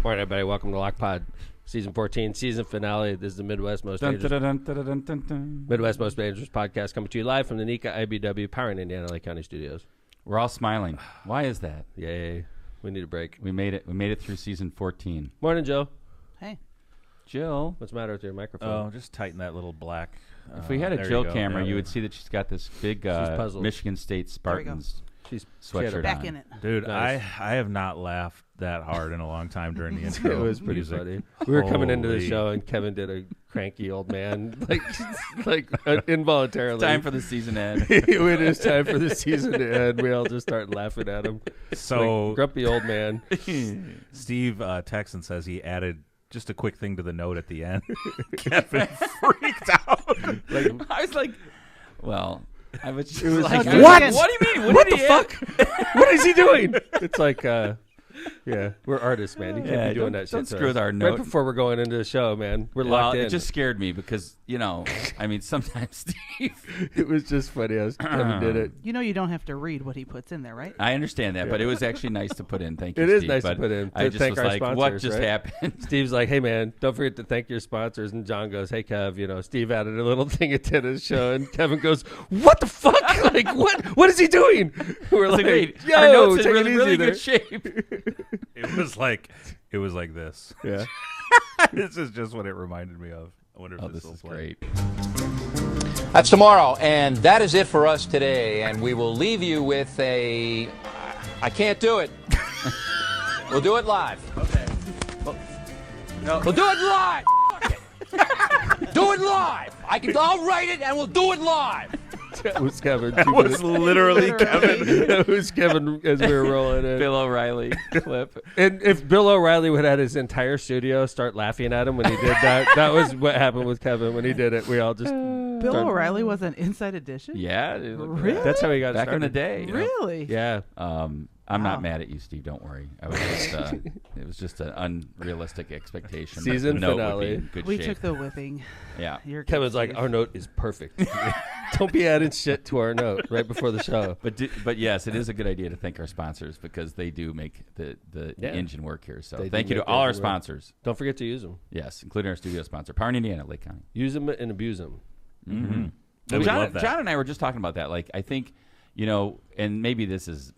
Morning, everybody. Welcome to Lock Pod, Season 14, season finale. This is the Midwest Most Dangerous podcast coming to you live from the NECA IBW Power in Indiana Lake County Studios. We're all smiling. Why is that? Yay. We need a break. We made it. We made it through season 14. Morning, Joe. Hey. Jill. What's the matter with your microphone? Oh, just tighten that little black. If we had a Jill camera, you would see that she's got this big Michigan State Spartans sweatshirt back on. in it. Dude, Nice. I have not laughed that hard in a long time during the intro. It was pretty music. funny. We were coming into the Holy. show, and Kevin did a cranky old man, like involuntarily. Time for the season end. It is time for the season to end. We all just started laughing at him. So Like, grumpy old man. Steve texts and says he added just a quick thing to the note at the end. Kevin freaked out. I was like, well, I was just was like, like, what? What do you mean? What the fuck? What is he doing? It's like, yeah, we're artists, man. You can't be doing that shit. Don't to screw us. with our Right note. before we're going into the show, man. We're Well, locked in. it just scared me because, I mean, sometimes Steve. It was just funny as Kevin did it. You know you don't have to read what he puts in there, right? I understand that, but it was actually nice to put in. Thank you, It is Steve. nice to But put in, I to just thank was our like, what sponsors, just right? happened? Steve's like, hey, man, don't forget to thank your sponsors. And John goes, hey, Kev, Steve added a little thing at the end of the show. And Kevin goes, what the fuck? Like, what is he doing? We're like, Wait, yo, our notes take in it easy really there. good shape. It was like this. Yeah. This is just what it reminded me of. I wonder if Oh, this will is play. great. That's tomorrow, and that is it for us today. And we will leave you with I can't do it. We'll do it live. Okay. We'll do it live. Do it live. I'll write it, and we'll do it live. That was Kevin. That was literally Kevin. That was Kevin as we were rolling in. Bill O'Reilly clip. And if Bill O'Reilly would have had his entire studio start laughing at him when he did that, that was what happened with Kevin when he did it. We all just Bill started- O'Reilly was on Inside Edition? Yeah. Dude, look at Really? that. That's how he got Back in the started. day. Really? Yeah. I'm Wow. not mad at you, Steve. Don't worry. I was just, it was just an unrealistic expectation. that Season the note would finale. be in good We shape. took the whipping. Yeah. You're Kevin's good, like, Steve. our note is perfect. Don't be adding shit to our note right before the show. But yes, it is a good idea to thank our sponsors because they do make the Yeah. engine work here. So They do thank you to make all the our engine work. sponsors. Don't forget to use them. Yes, including our studio sponsor, Power in Indiana, Lake County. Use them and abuse them. Mm-hmm. Well, We love that. John and I were just talking about that. Like, I think, and maybe this is,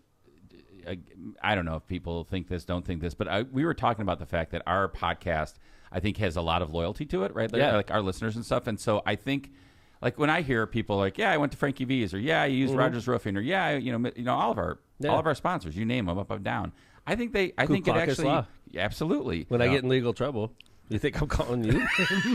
I don't know if people think this, don't think this, but we were talking about the fact that our podcast, I think, has a lot of loyalty to it, right? Yeah. Like our listeners and stuff. And so I think, like when I hear people like, yeah, I went to Frankie V's, or yeah, I used Rogers Roofing, or yeah, all of our sponsors, you name them up and down. I think it Klux actually, Law. absolutely. When I get in legal trouble, you think I'm calling you?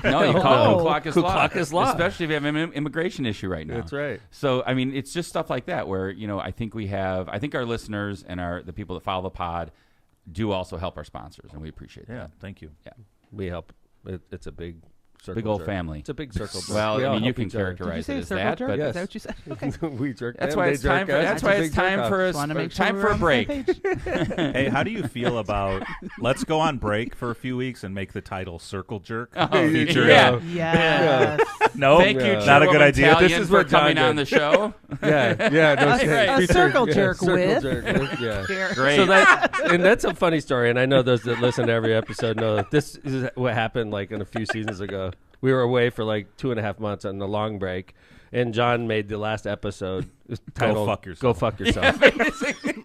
No, you call No. it Klux Law. especially if you have an immigration issue right now. That's right. So, I mean, it's just stuff like that where, I think our listeners and the people that follow the pod do also help our sponsors, and we appreciate Yeah, that. thank you. Yeah. We help. It's a big circle Big old jerk. family. It's a big circle jerk. Well, We all I mean, you help can each other. Did you characterize say it as circle that, jerk? but Yes. Is that what you said? Okay. We jerk that's them, why they it's time jerk us. that's why a it's big time jerk-off. for Just want to make sure time we're for a on the break. same page. Hey, how do you feel about let's go on break for a few weeks and make the title Circle Jerk? Oh, feature yeah. Yes. No, Thank you, Yeah. not a good Chairwoman idea. Tallian, This is for what John coming on did. the show. Yeah. No, Right. A circle jerk circle with. jerk with, yeah. Great. So that's a funny story, and I know those that listen to every episode know that this is what happened like in a few seasons ago. We were away for like 2.5 months on the long break, and John made the last episode titled fuck yourself. Go fuck yourself.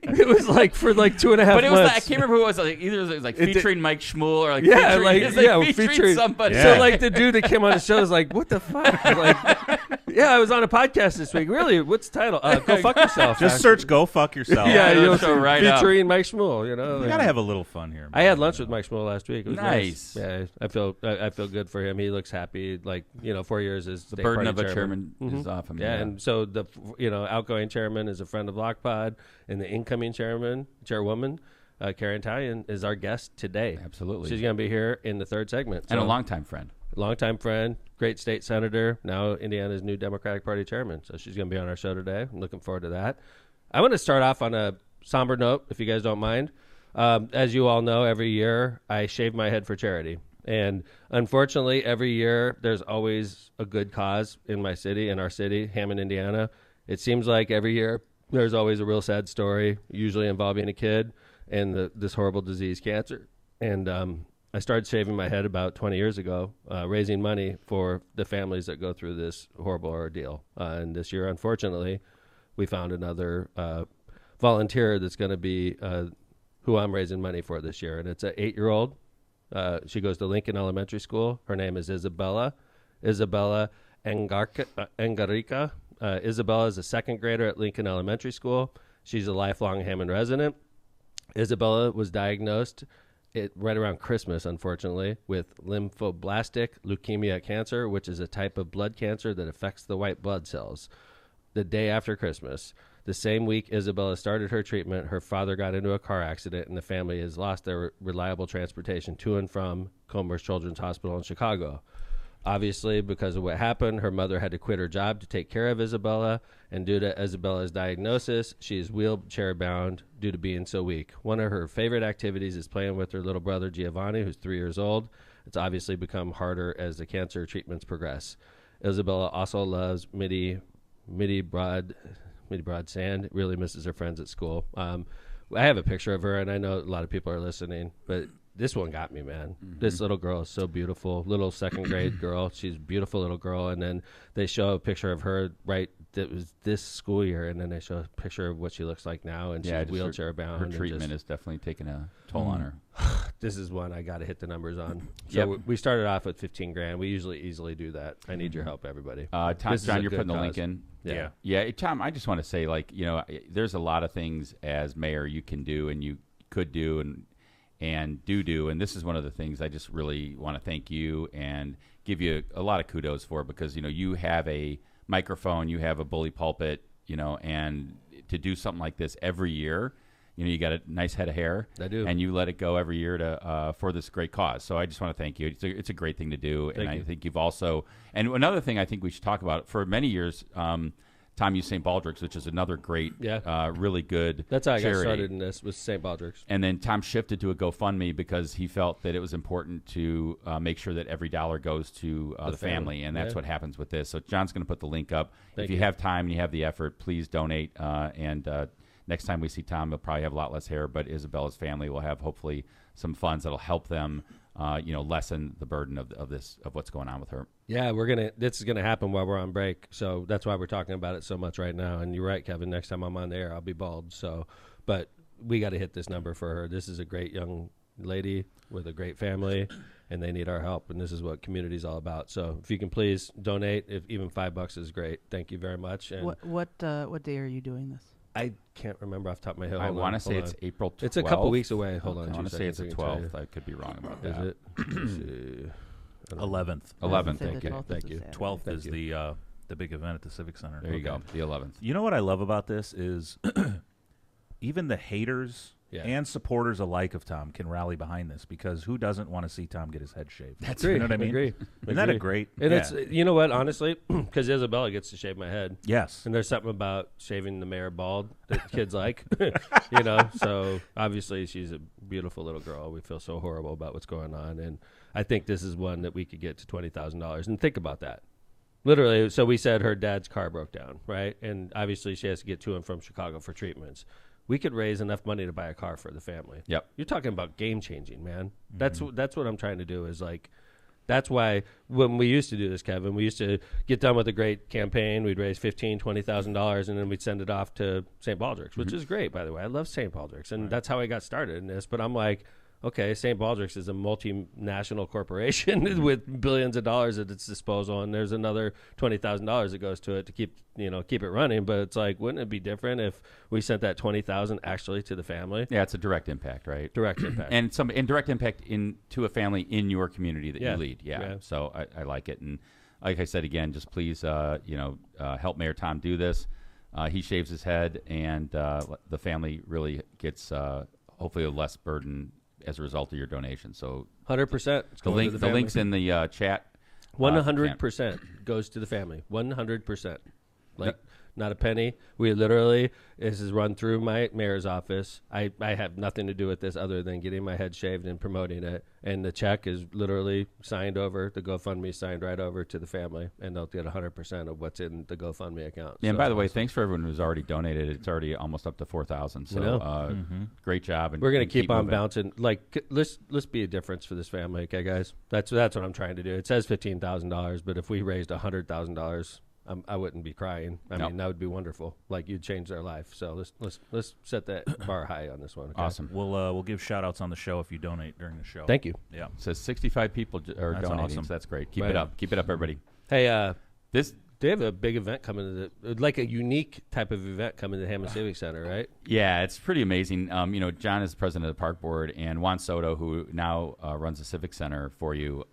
It was like for like 2.5 But it was months. like, I can't remember who it was. Like, either it was like featuring Mike Schmuel or like Yeah, featuring, like, it's like yeah, featuring, featuring- somebody. Yeah. So like the dude that came on the show was like, "What the fuck?" Like, yeah, I was on a podcast this week. Really? What's the title? Go fuck yourself. Just search "Go Fuck Yourself." Yeah, it'll you'll show see right up. featuring Mike Schmuel. You like- gotta have a little fun here. I had lunch with Mike Schmuel last week. It was Nice. Yeah, I feel good for him. He looks happy. Like 4 years as The state burden party of a chairman is off him. Yeah, and so the outgoing chairman is a friend of Lockpod, and the incoming chairwoman, Karen Tallian, is our guest today. Absolutely. She's going to be here in the third segment. and a So, longtime friend. longtime friend, great state senator, now Indiana's new Democratic Party chairman. So she's going to be on our show today. I'm looking forward to that. I want to start off on a somber note, if you guys don't mind. As you all know, every year I shave my head for charity. And unfortunately, every year there's always a good cause in my city, in our city, Hammond, Indiana. It seems like every year there's always a real sad story, usually involving a kid and this horrible disease, cancer. And I started shaving my head about 20 years ago, raising money for the families that go through this horrible ordeal. And this year, unfortunately, we found another volunteer that's going to be who I'm raising money for this year. And it's an 8-year-old. She goes to Lincoln Elementary School. Her name is Isabella Engarica. Isabella is a second grader at Lincoln Elementary School. She's a lifelong Hammond resident. Isabella was diagnosed right around Christmas, unfortunately, with lymphoblastic leukemia cancer, which is a type of blood cancer that affects the white blood cells. The day after Christmas, the same week Isabella started her treatment, her father got into a car accident, and the family has lost their reliable transportation to and from Comer's Children's Hospital in Chicago. Obviously, because of what happened, her mother had to quit her job to take care of Isabella, and due to Isabella's diagnosis, she is wheelchair-bound due to being so weak. One of her favorite activities is playing with her little brother, Giovanni, who's 3 years old. It's obviously become harder as the cancer treatments progress. Isabella also loves midi broad sand, really misses her friends at school. I have a picture of her, and I know a lot of people are listening, but this one got me, man. Mm-hmm. This little girl is so beautiful. Little second grade girl. She's a beautiful little girl. And then they show a picture of her that was this school year, and then they show a picture of what she looks like now, and she's wheelchair bound. Her treatment is definitely taking a toll on her. This is one I got to hit the numbers on. So we started off with $15,000. We usually easily do that. I need your help, everybody. John, you're putting the link in. Yeah. Tom, I just want to say, there's a lot of things as mayor you can do and you could do and do, and this is one of the things I just really want to thank you and give you a lot of kudos for, because you have a microphone, you have a bully pulpit, and to do something like this every year, you got a nice head of hair. I do, and you let it go every year to for this great cause. So I just want to thank you. It's a great thing to do, and I think you've also. And another thing I think we should talk about, for many years, Tom used St. Baldrick's, which is another great, really good That's how I charity. got started in this, with St. Baldrick's. And then Tom shifted to a GoFundMe because he felt that it was important to make sure that every dollar goes to the family, and that's what happens with this. So John's going to put the link up. If you have time and you have the effort, please donate. And next time we see Tom, he'll probably have a lot less hair, but Isabella's family will have hopefully some funds that'll help them lessen the burden of what's going on with her. Yeah, this is gonna happen while we're on break, so that's why we're talking about it so much right now. And you're right, Kevin. Next time I'm on the air, I'll be bald. So, but we got to hit this number for her. This is a great young lady with a great family, and they need our help. And this is what community is all about. So, if you can please donate, if even $5 is great. Thank you very much. And what day are you doing this? I can't remember off the top of my head. I want to say it's April 12th. It's a couple weeks away. Hold on. I want to say it's the 12th. I could be wrong about that. Is it? Let's see. 11th. 11th. Thank you. Thank you. 12th is the big event at the Civic Center. There you go. The 11th. You know what I love about this is even the haters and supporters alike of Tom can rally behind this, because who doesn't want to see Tom get his head shaved? That's you know what I mean? Agree. Isn't that a great? And it's, you know what, honestly, because Isabella gets to shave my head. Yes. And there's something about shaving the mayor bald that kids like, So obviously she's a beautiful little girl. We feel so horrible about what's going on, and I think this is one that we could get to $20,000. And think about that. Literally, so we said her dad's car broke down, right? And obviously she has to get to and from Chicago for treatments. We could raise enough money to buy a car for the family. Yep. You're talking about game changing, man. Mm-hmm. That's what I'm trying to do, is that's why when we used to do this, Kevin, we used to get done with a great campaign. We'd raise $15,000, $20,000, and then we'd send it off to St. Baldrick's, which is great, by the way. I love St. Baldrick's, and that's how I got started in this. But I'm like, okay, St. Baldrick's is a multinational corporation with billions of dollars at its disposal, and there's another $20,000 that goes to it to keep it running. But it's like, wouldn't it be different if we sent that $20,000 actually to the family? Yeah, it's a direct impact, right? Direct impact, and direct impact to a family in your community that you lead. Yeah. So I like it, and like I said again, just please, help Mayor Tom do this. He shaves his head, and the family really gets hopefully a less burden as a result of your donation. So 100%. The link's in the chat. 100% goes to the family. 100%. not a penny. We literally, this is run through my mayor's office. I have nothing to do with this other than getting my head shaved and promoting it. And the check is literally signed over, the GoFundMe signed right over to the family, and they'll get 100% of what's in the GoFundMe account. Yeah, and by the way, thanks for everyone who's already donated. It's already almost up to 4,000. So great job. And we're going to keep on moving. bouncing. Like, let's be a difference for this family, okay, guys? That's what I'm trying to do. It says $15,000, but if we raised $100,000, I wouldn't be crying. I mean, that would be wonderful. Like, you'd change their life. So let's set that bar high on this one. Okay? Awesome. We'll give shout outs on the show if you donate during the show. Thank you. Yeah. It says 65 people are That's donating. awesome. So that's great. Keep Right. it up. Keep it up, everybody. Hey, This. they have a big event coming to like a unique type of event coming to the Hammond Civic Center, right? Yeah, it's pretty amazing. John is president of the park board, and Juan Soto, who now runs the Civic Center for you,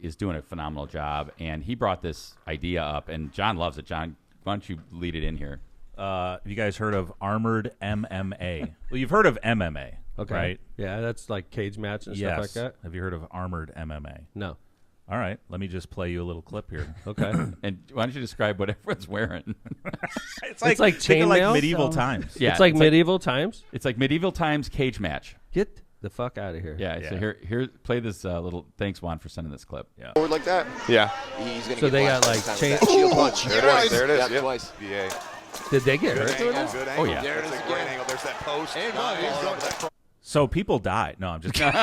is doing a phenomenal job. And he brought this idea up, and John loves it. John, why don't you lead it in here? Have you guys heard of armored MMA? Well, you've heard of MMA, Okay. right? Yeah, that's like cage match and Yes. stuff like that. Have you heard of armored MMA? No. All right, let me just play you a little clip here. Okay. And why don't you describe what everyone's wearing? It's like think of like chainmail? medieval times. Yeah, it's like medieval times. It's like medieval times cage match. Get the fuck out of here. Yeah. So here, play this little. Thanks, Juan, for sending this clip. Yeah. Forward like that. Yeah. He's gonna So get they blasted got, like, this time chain- with that shield punch. There it is. Yeah, Yep. twice. BA. Did they get hurt doing Good this? angle. Oh, yeah. There it That's is a great again. angle. There's that post. And Following he's up that So people die. No, I'm just kidding.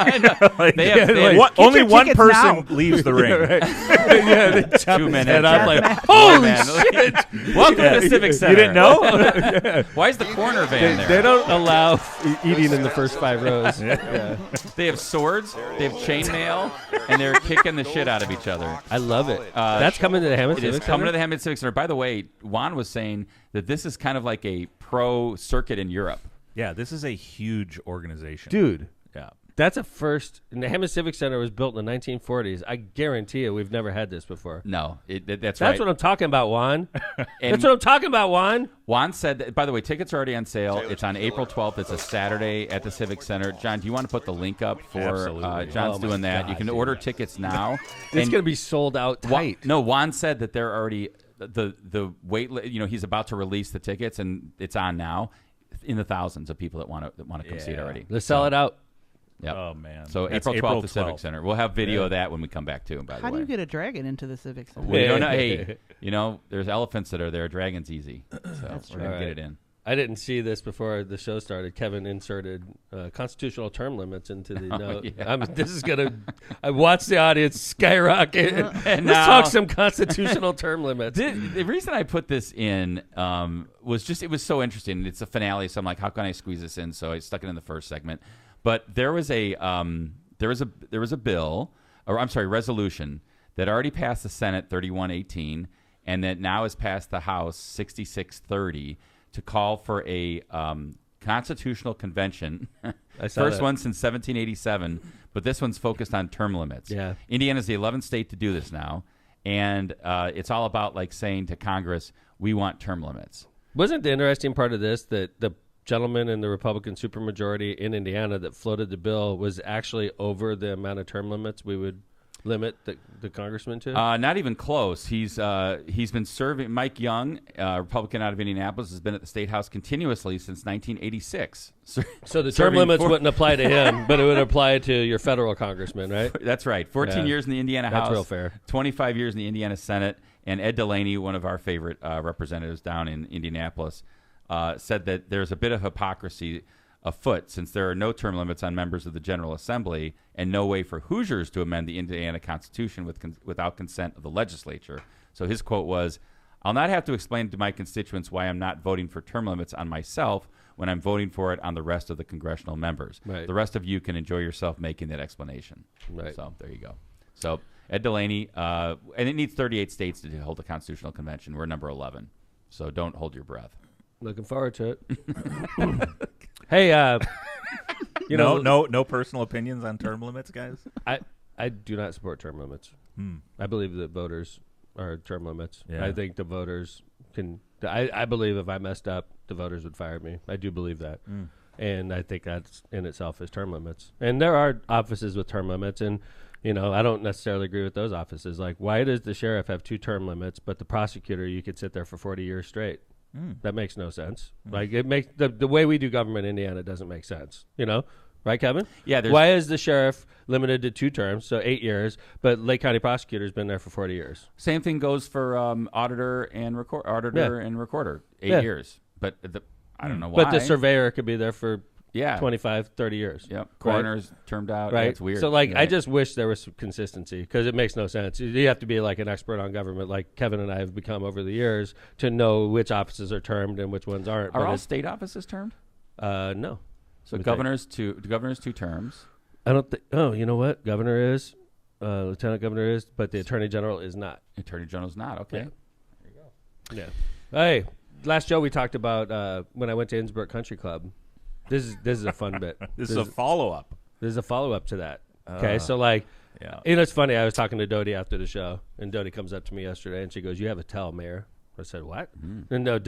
They have What- Get only your one tickets person now. leaves the ring. Yeah, they chop Two his men head enter. off like, Holy holy shit. Welcome to the Civic Center. You didn't know? Why is the corner van there? They don't allow eating in the first 5 rows. Yeah. They have swords, they have chainmail, and they're kicking the shit out of each other. I love it. That's coming to the Hammond It is Civic coming to Center? the Hammond Civic Center. By the way, Juan was saying that this is kind of like a pro circuit in Europe. Yeah, this is a huge organization. Dude, Yeah. that's a first. And the Hammond Civic Center was built in the 1940s. I guarantee you we've never had this before. No, that's That's right. what I'm talking about, Juan. And That's what I'm talking about, Juan. Juan said that, by the way, tickets are already on sale. It's on April 12th. It's a Saturday at the Civic Center. John, do you want to put the link up for Absolutely. John's Oh, my doing that? God, You can dude. order tickets now. It's And going to be sold out tight. No, Juan said that they're already the wait. He's about to release the tickets, and it's on now. In the thousands of people that want to come see it Yeah. already. Let's sell it out. Yep. Oh, man. So That's April 12th, the Civic 12th. Center. We'll have video of that when we come back too. By the How way, do you get a dragon into the Civic Center? we don't know. Hey, there's elephants that are there. Dragons easy. So we're gonna true. get it in. I didn't see this before the show started. Kevin inserted constitutional term limits into the note. yeah. This is gonna. I watched the audience skyrocket. And Let's now- talk some constitutional term limits. The reason I put this in was just it was so interesting. It's a finale, so I'm like, how can I squeeze this in? So I stuck it in the first segment. But there was a bill, or I'm sorry, resolution that already passed the Senate 3118, and that now has passed the House 6630 to call for a constitutional convention. I saw First that. one since 1787, but this one's focused on term limits. Yeah. Indiana's the 11th state to do this now, and it's all about like saying to Congress, we want term limits. Wasn't the interesting part of this that the gentleman in the Republican supermajority in Indiana that floated the bill was actually over the amount of term limits we would limit the congressman to? Not even close. He's been serving. Mike Young, Republican out of Indianapolis, has been at the State House continuously since 1986. So the term serving limits 4 wouldn't apply to him, but it would apply to your federal congressman, right? That's right. 14 Yeah. years in the Indiana That's House. real fair. 25 years in the Indiana Senate. And Ed Delaney, one of our favorite representatives down in Indianapolis, said that there's a bit of hypocrisy afoot since there are no term limits on members of the General Assembly and no way for Hoosiers to amend the Indiana Constitution without consent of the legislature. So his quote was, "I'll not have to explain to my constituents why I'm not voting for term limits on myself when I'm voting for it on the rest of the congressional members. Right. The rest of you can enjoy yourself making that explanation." Right. So there you go. So Ed Delaney, and it needs 38 states to hold a constitutional convention. We're number 11. So don't hold your breath. Looking forward to it. Hey, no personal opinions on term limits, guys. I do not support term limits. I believe that voters are term limits. Yeah. I think the voters can. I believe if I messed up, the voters would fire me. I do believe that, and I think that's in itself is term limits. And there are offices with term limits, and I don't necessarily agree with those offices. Like, why does the sheriff have 2 term limits, but the prosecutor you could sit there for 40 years straight? That makes no sense. Like it makes the way we do government in Indiana doesn't make sense. Right, Kevin? Yeah. Why is the sheriff limited to 2 terms, so 8 years, but Lake County prosecutor's been there for 40 years? Same thing goes for auditor and recorder. 8 years, but I don't know why. But the surveyor could be there for 25, 30 years. Yep. Coroner's termed out. Right. It's weird. So, I just wish there was some consistency because it makes no sense. You have to be like an expert on government, like Kevin and I have become over the years, to know which offices are termed and which ones aren't. Are all state offices termed? No. So governor's 2 terms. I don't think. Oh, you know what? Governor is, lieutenant governor is, but the attorney general is not. Attorney general's not. Okay. Yeah. There you go. Yeah. Hey, last show we talked about when I went to Innsbruck Country Club. This is a fun bit. This is a follow-up. This is a follow-up to that. Okay, so it's funny. I was talking to Dodie after the show, and Dodie comes up to me yesterday, and she goes, "You have a tell, Mayor." I said, "What?" And no,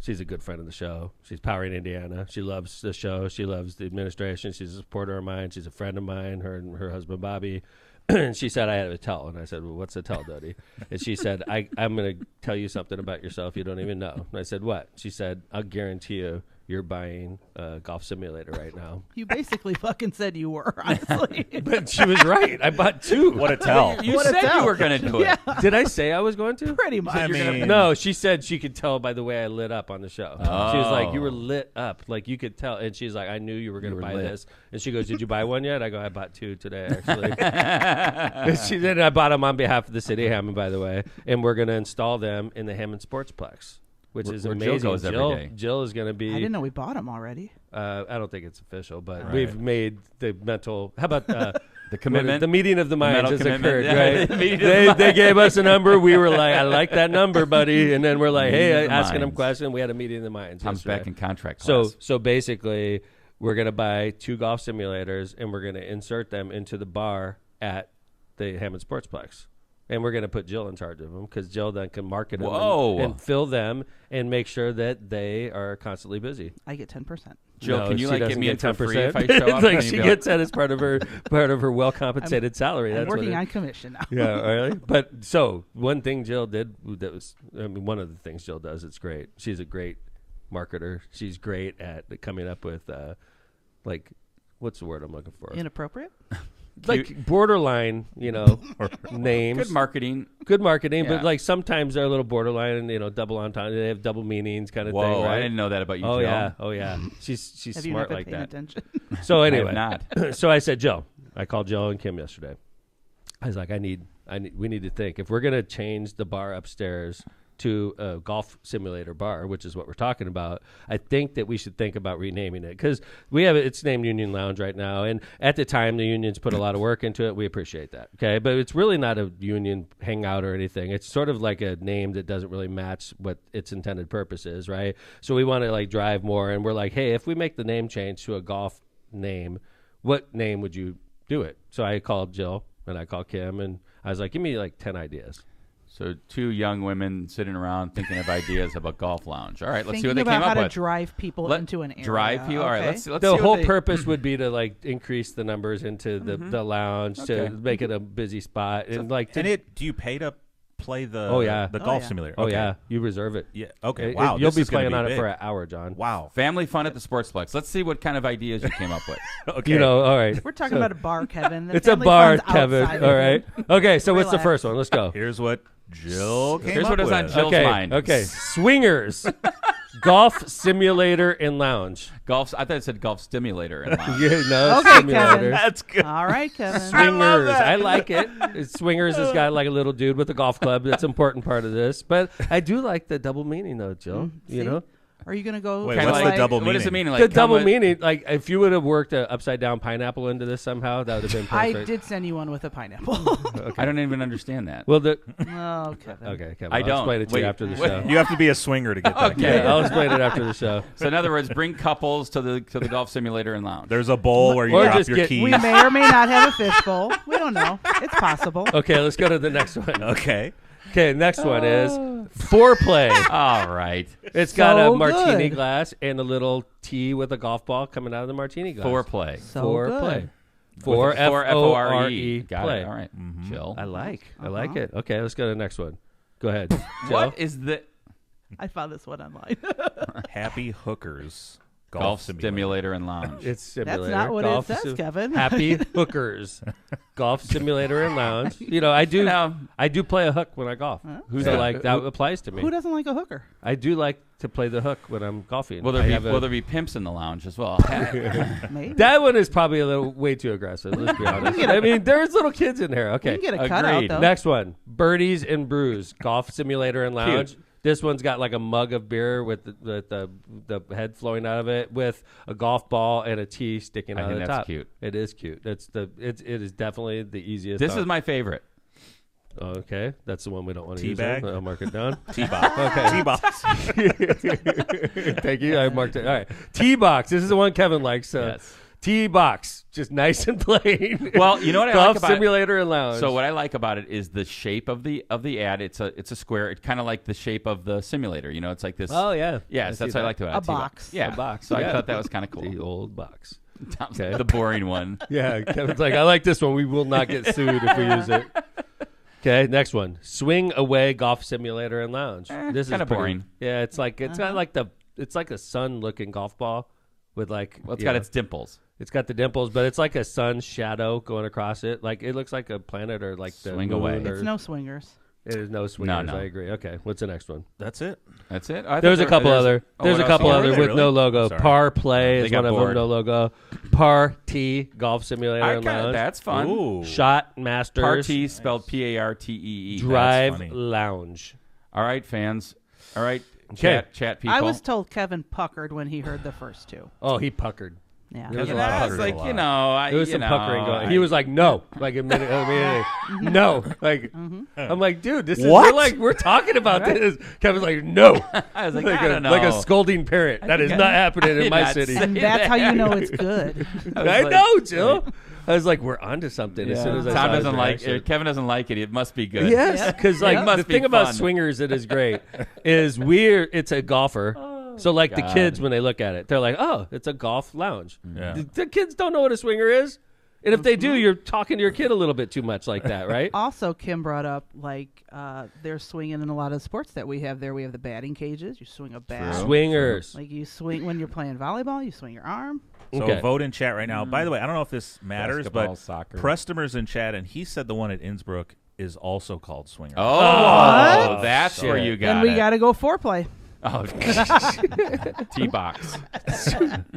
she's a good friend of the show. She's Powering Indiana. She loves the show. She loves the administration. She's a supporter of mine. She's a friend of mine, her and her husband, Bobby. And she said, I had a tell. And I said, well, what's a tell, Dodie? And she said, I'm going to tell you something about yourself you don't even know. And I said, what? She said, I'll guarantee you're buying a golf simulator right now. You basically fucking said you were, honestly. But she was right. I bought 2. What a tell. You said you were going to do it. Did I say I was going to? Pretty much. No, she said she could tell by the way I lit up on the show. She was like, you were lit up. Like, you could tell. And she's like, I knew you were going to buy this. And she goes, did you buy one yet? I go, I bought 2 today, actually. I bought them on behalf of the city of Hammond, by the way. And we're going to install them in the Hammond Sportsplex, which is amazing. Jill goes every day. Jill is going to be. I didn't know we bought them already. I don't think it's official, but we've made the mental. How about the commitment? The meeting of the minds has occurred, yeah, right? They gave us a number. We were like, I like that number, buddy. And then we're like, hey, asking them questions. We had a meeting of the minds. Tom's back in contract class. So basically, we're going to buy 2 golf simulators, and we're going to insert them into the bar at the Hammond Sportsplex. And we're going to put Jill in charge of them because Jill then can market them and fill them and make sure that they are constantly busy. I get 10%. Jill, can you give me a 10% free if I show up? Like she gets that as part of her well compensated salary. I'm working on commission now. Yeah, really. But so one thing Jill did that was, one of the things Jill does, it's great. She's a great marketer. She's great at coming up with what's the word I'm looking for? Inappropriate. Like borderline, names. Good marketing, yeah. But sometimes they're a little borderline and double entendre. They have double meanings kind of thing. Right? I didn't know that about you, Jill. Oh yeah. She's have smart you like paying that. Attention? So anyway, not. So I said, Jill. I called Jill and Kim yesterday. I was like, we need to think if we're gonna change the bar upstairs to a golf simulator bar, which is what we're talking about. I think that we should think about renaming it because it's named Union Lounge right now. And at the time, the unions put a lot of work into it. We appreciate that. Okay. But it's really not a union hangout or anything. It's sort of like a name that doesn't really match what its intended purpose is. Right. So we want to drive more. And we're like, hey, if we make the name change to a golf name, what name would you do it? So I called Jill and I called Kim and I was like, give me 10 ideas. So 2 young women sitting around thinking of ideas about golf lounge. All right, let's see what they came came up with. How to drive people into an area. Drive people. Okay. All right, let's see. The whole purpose would be to increase the numbers into the lounge to make it a busy spot and do you pay to play the golf simulator? Oh yeah, you reserve it. Yeah. Okay. Wow. You'll be playing on it for an hour, John. Wow. Family fun at the Sportsplex. Let's see what kind of ideas you came up with. Okay. All right. We're talking about a bar, Kevin. It's a bar, Kevin. All right. Okay. So what's the first one? Let's go. Here's what Jill came Here's up what is with. on Jill's mind. Okay. Swingers. Golf simulator and lounge. I thought it said golf stimulator and lounge. Okay, simulator. Kevin. That's good. All right, Kevin. Swingers. I like it. Swingers has got a little dude with a golf club. That's an important part of this. But I do like the double meaning though, Jill. Are you going to go? Wait, what's the double meaning? What does it mean? The double meaning, if you would have worked an upside down pineapple into this somehow, that would have been perfect. I did send you one with a pineapple. Okay. I don't even understand that. Well, Kevin. okay, Kevin. I don't. I'll explain it to you after the show. You have to be a swinger to get that. Okay. Yeah, I'll explain it after the show. So in other words, bring couples to the golf simulator and lounge. There's a bowl where you Or drop just your keys. We may or may not have a fishbowl. We don't know. It's possible. Okay, let's go to the next one. Okay. Okay, next one is foreplay. All right. It's got a So martini good. glass and a little tea with a golf ball coming out of the martini glass. Foreplay. So Foreplay. good. For F-O-R-E. Got play. it. All right. Jill. I like it. Okay, let's go to the next one. Go ahead. Jill. What is the... I found this one online. Happy Hookers Golf Simulator and Lounge. It's simulator. That's not what golf it says, Kevin. Happy Hookers Golf Simulator and Lounge. I do play a hook when I golf. Who's so that? like that applies to me. Who doesn't like a hooker? I do like to play the hook when I'm golfing. Will there be pimps in the lounge as well? Maybe. That one is probably a little way too aggressive. Let's be honest. I mean, there's little kids in here. Okay. You can get a cutout, Agreed. though. Next one, Birdies and Brews Golf Simulator and Lounge. Cute. This one's got like a mug of beer with the head flowing out of it, with a golf ball and a tee sticking out of the top. That's cute. It is cute. It is definitely the easiest. This is my favorite. Okay, that's the one we don't want to use. Teabag? I'll mark it down. T-box. Okay. T-box. Thank you. I marked it. All right. T-box. This is the one Kevin likes. Yes. T-box. Just nice and plain. Well, you know what I Golf like about Simulator and Lounge. So what I like about it is the shape of the ad. It's a square. It's kind of like the shape of the simulator. It's like this. Oh yeah. Yes, that's what I like about it. A box. Yeah, A box. So Yeah. I thought that was kind of cool. The old box. Okay. The boring one. Yeah. Kevin's like, I like this one. We will not get sued if we use it. Okay, next one. Swing Away Golf Simulator and Lounge. This is kinda pretty- boring. Yeah, it's like got like it's like a sun looking golf ball with like Well, it's got its dimples. It's got the dimples, but it's like a sun shadow going across it. Like it looks like a planet or like the Swing moon away. or- It's no swingers. It is no swingers. No. I agree. Okay, what's the next one? That's it. That's it. There's a couple other. There's a couple other with Really? no logo. Sorry. Par Play They is got one of them. bored. No logo. Par T Golf Simulator and Lounge. That's fun. Ooh. Shot Masters. Party spelled P-A-R-T-E-E. Drive funny. Lounge. All right, fans. All right, Okay. chat people. I was told Kevin puckered when he heard the first two. Oh, he puckered. Yeah. There was a You lot know, of it's puckering. like, There was some puckering going. He was like, "No," like a minute. No, like I'm like, dude, this is we're talking about this. Kevin's like, no, I was like, like I don't know. like a scolding parrot. That is not happening in did my not city. say And that's how you know it's good. I know, Jill. I was like, we're onto something as soon as I Tom saw his doesn't like reaction. it. Kevin doesn't like it. It must be good. Yes, because like It must the be thing about fun. swingers that is great is it's a golfer. So like the God. kids when they look at it, they're like, oh, it's a golf lounge. Yeah. The kids don't know what a swinger is. And if they do, you're talking to your kid a little bit too much like that, right? Also, Kim brought up they're swinging in a lot of sports that we have there. We have the batting cages. You swing a bat. True. Swingers. Like you swing when you're playing volleyball. You swing your arm. So Okay. vote in chat right now. By the way, I don't know if this matters, Basketball, but soccer. Prestimer's in chat, and he said the one at Innsbruck is also called Swinger. Oh, What? that's Shit. where you got Then we it. got to go foreplay. Oh, T-box.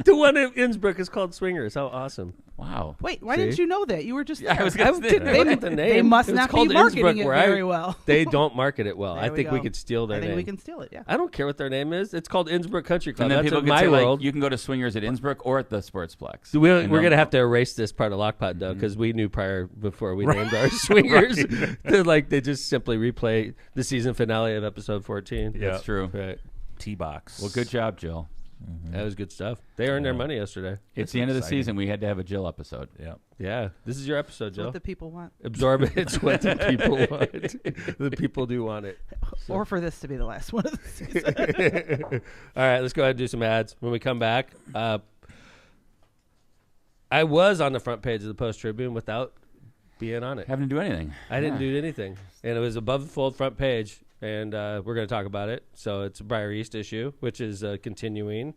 The one in Innsbruck is called Swingers. How awesome. Wow. Wait, why See? didn't you know that? You were just there. I was I gonna say didn't that. look at the name. They must It was not be called marketing Innsbruck it where very well. They don't market it well. There I think we go. could steal their I think name. we can steal it. Yeah. I don't care what their name is. It's called Innsbruck Country Club. And then That's people in could my say, world. like, you can go to Swingers at Innsbruck or at the Sportsplex. We're And going to they'll- have to erase this part of Lockpod, though, because we knew prior before we named our swingers. They just simply replay the season finale of episode 14. Yeah. That's true. Right. T-box. Well, good job, Jill. That was good stuff. They earned their money yesterday. It's the end of the exciting. season. We had to have a Jill episode. Yeah. Yeah. This is your episode, That's Joe. what the people want. Absorb it. It's what the people want. The people do want it. Or for this to be the last one of the season. All right, let's go ahead and do some ads. When we come back, I was on the front page of the Post-Tribune without being on it. Having to do anything. I didn't do anything. And it was above the fold front page, and we're going to talk about it. So it's a Briar East issue, which is continuing.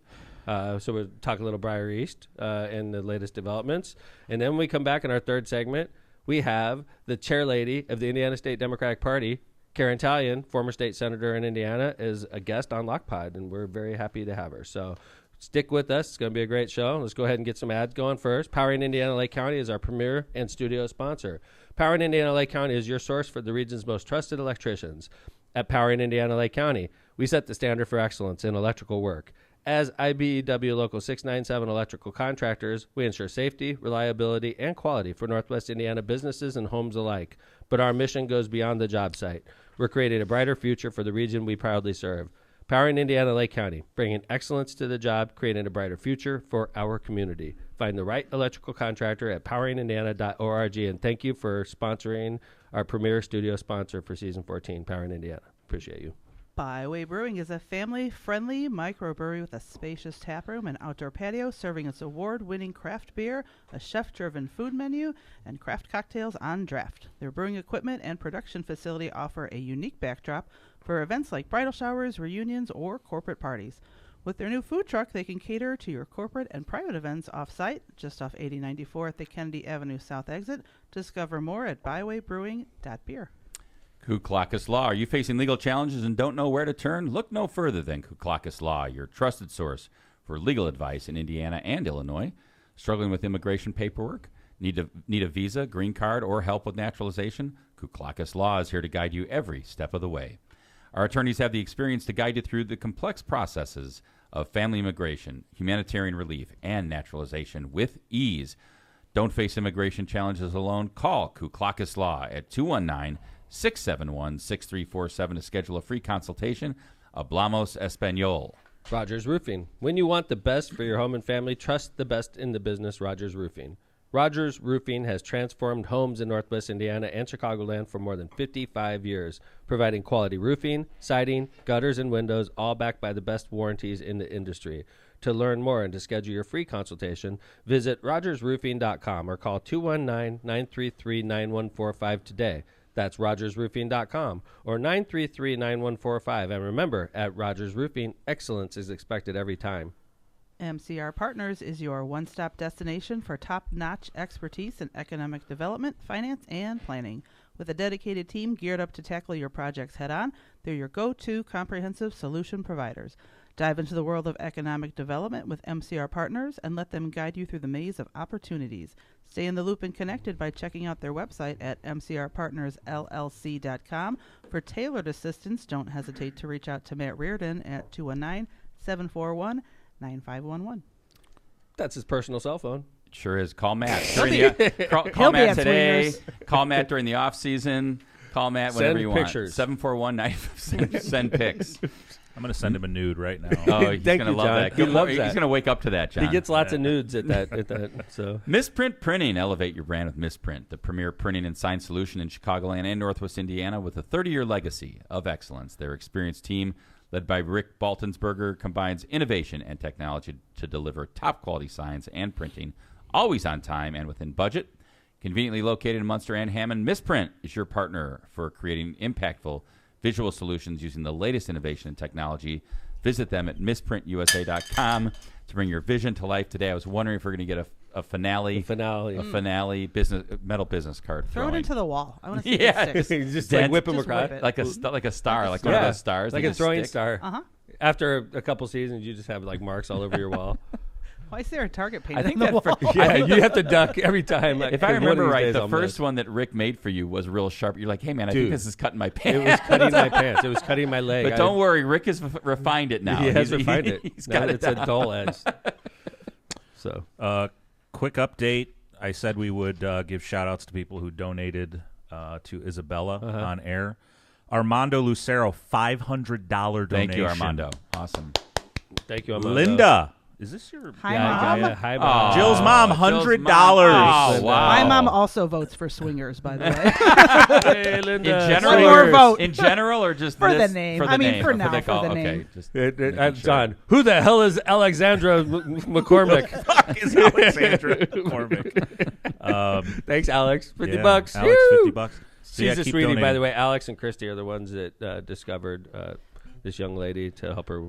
So we'll talk a little Briar East and the latest developments. And then when we come back in our third segment, we have the chair lady of the Indiana State Democratic Party, Karen Tallian, former state senator in Indiana, is a guest on Lockpod, and we're very happy to have her. So stick with us. It's going to be a great show. Let's go ahead and get some ads going first. Powering Indiana Lake County is our premier and studio sponsor. Powering Indiana Lake County is your source for the region's most trusted electricians. At Powering Indiana Lake County, we set the standard for excellence in electrical work. As IBEW Local 697 electrical contractors, we ensure safety, reliability, and quality for Northwest Indiana businesses and homes alike. But our mission goes beyond the job site. We're creating a brighter future for the region we proudly serve. Powering Indiana Lake County, bringing excellence to the job, creating a brighter future for our community. Find the right electrical contractor at poweringindiana.org. And thank you for sponsoring our premier studio sponsor for season 14, Powering Indiana. Appreciate you. Byway Brewing is a family-friendly microbrewery with a spacious taproom and outdoor patio, serving its award-winning craft beer, a chef-driven food menu, and craft cocktails on draft. Their brewing equipment and production facility offer a unique backdrop for events like bridal showers, reunions, or corporate parties. With their new food truck, they can cater to your corporate and private events off-site, just off 8094 at the Kennedy Avenue South exit. Discover more at bywaybrewing.beer. Kuklakis Law. Are you facing legal challenges and don't know where to turn? Look no further than Kuklakis Law, your trusted source for legal advice in Indiana and Illinois. Struggling with immigration paperwork? Need a visa, green card, or help with naturalization? Kuklakis Law is here to guide you every step of the way. Our attorneys have the experience to guide you through the complex processes of family immigration, humanitarian relief, and naturalization with ease. Don't face immigration challenges alone. Call Kuklakis Law at 219-671-6347 to schedule a free consultation. Hablamos Español. Rogers Roofing. When you want the best for your home and family, trust the best in the business, Rogers Roofing. Rogers Roofing has transformed homes in Northwest Indiana and Chicagoland for more than 55 years, providing quality roofing, siding, gutters, and windows, all backed by the best warranties in the industry. To learn more and to schedule your free consultation, visit rogersroofing.com or call 219-933-9145 today. That's rogersroofing.com or 933-9145. And remember, at Rogers Roofing, excellence is expected every time. MCR Partners is your one-stop destination for top-notch expertise in economic development, finance, and planning. With a dedicated team geared up to tackle your projects head-on, they're your go-to comprehensive solution providers. Dive into the world of economic development with MCR Partners and let them guide you through the maze of opportunities. Stay in the loop and connected by checking out their website at mcrpartnersllc.com. For tailored assistance, don't hesitate to reach out to Matt Reardon at 219-741-9511. That's his personal cell phone. It sure is. Call Matt. Call Matt today. Call Matt during the off season. Call Matt whenever you pictures. want. 741-9. Send pics. I'm going to send him a nude right now. Oh, he's going to love John. that. He loves that. He's going to wake up to that, John. He gets lots of nudes at that. So Misprint Printing. Elevate your brand with Misprint, the premier printing and sign solution in Chicagoland and Northwest Indiana with a 30-year legacy of excellence. Their experienced team, led by Rick Baltensberger, combines innovation and technology to deliver top-quality signs and printing, always on time and within budget. Conveniently located in Munster and Hammond, Misprint is your partner for creating impactful visual solutions using the latest innovation and technology. Visit them at misprintusa.com to bring your vision to life today. I was wondering if we're going to get a finale business metal business card. Throw it into the wall. I want to see Yeah. sticks. just like whip him across. like a star, like one of those stars, like that a just throwing stick. star. Uh-huh. After a couple seasons, you just have like marks all over your wall. Why is there a target painted I think on the that wall? Yeah, you have to duck every time. If I remember right, the first one that Rick made for you was real sharp. You're like, hey, man, I think Dude, this is cutting my It pants. was cutting my pants. It was cutting my leg. But don't worry, Rick has refined it now. He has refined it. He's Now got it it's a down. dull edge. So Quick update. I said we would give shout-outs to people who donated to Isabella on air. Armando Lucero, $500 donation. Thank you, Armando. Awesome. thank you, Armando. Linda, is this your... Hi, Mom. Hi, Mom. Jill's mom, $100. Oh, wow. My mom also votes for swingers, by the way. Hey, Linda. In general, One more vote. In general, or just For this? the name. For the I mean, name. for Or now, the for call. the Okay, name. just John, who the hell is Alexandra McCormick? is Alexandra McCormick. Thanks, Alex. $50. Alex, Woo! $50. So She's a keep sweetie, by donating. the way. Alex and Christy are the ones that discovered this young lady to help her,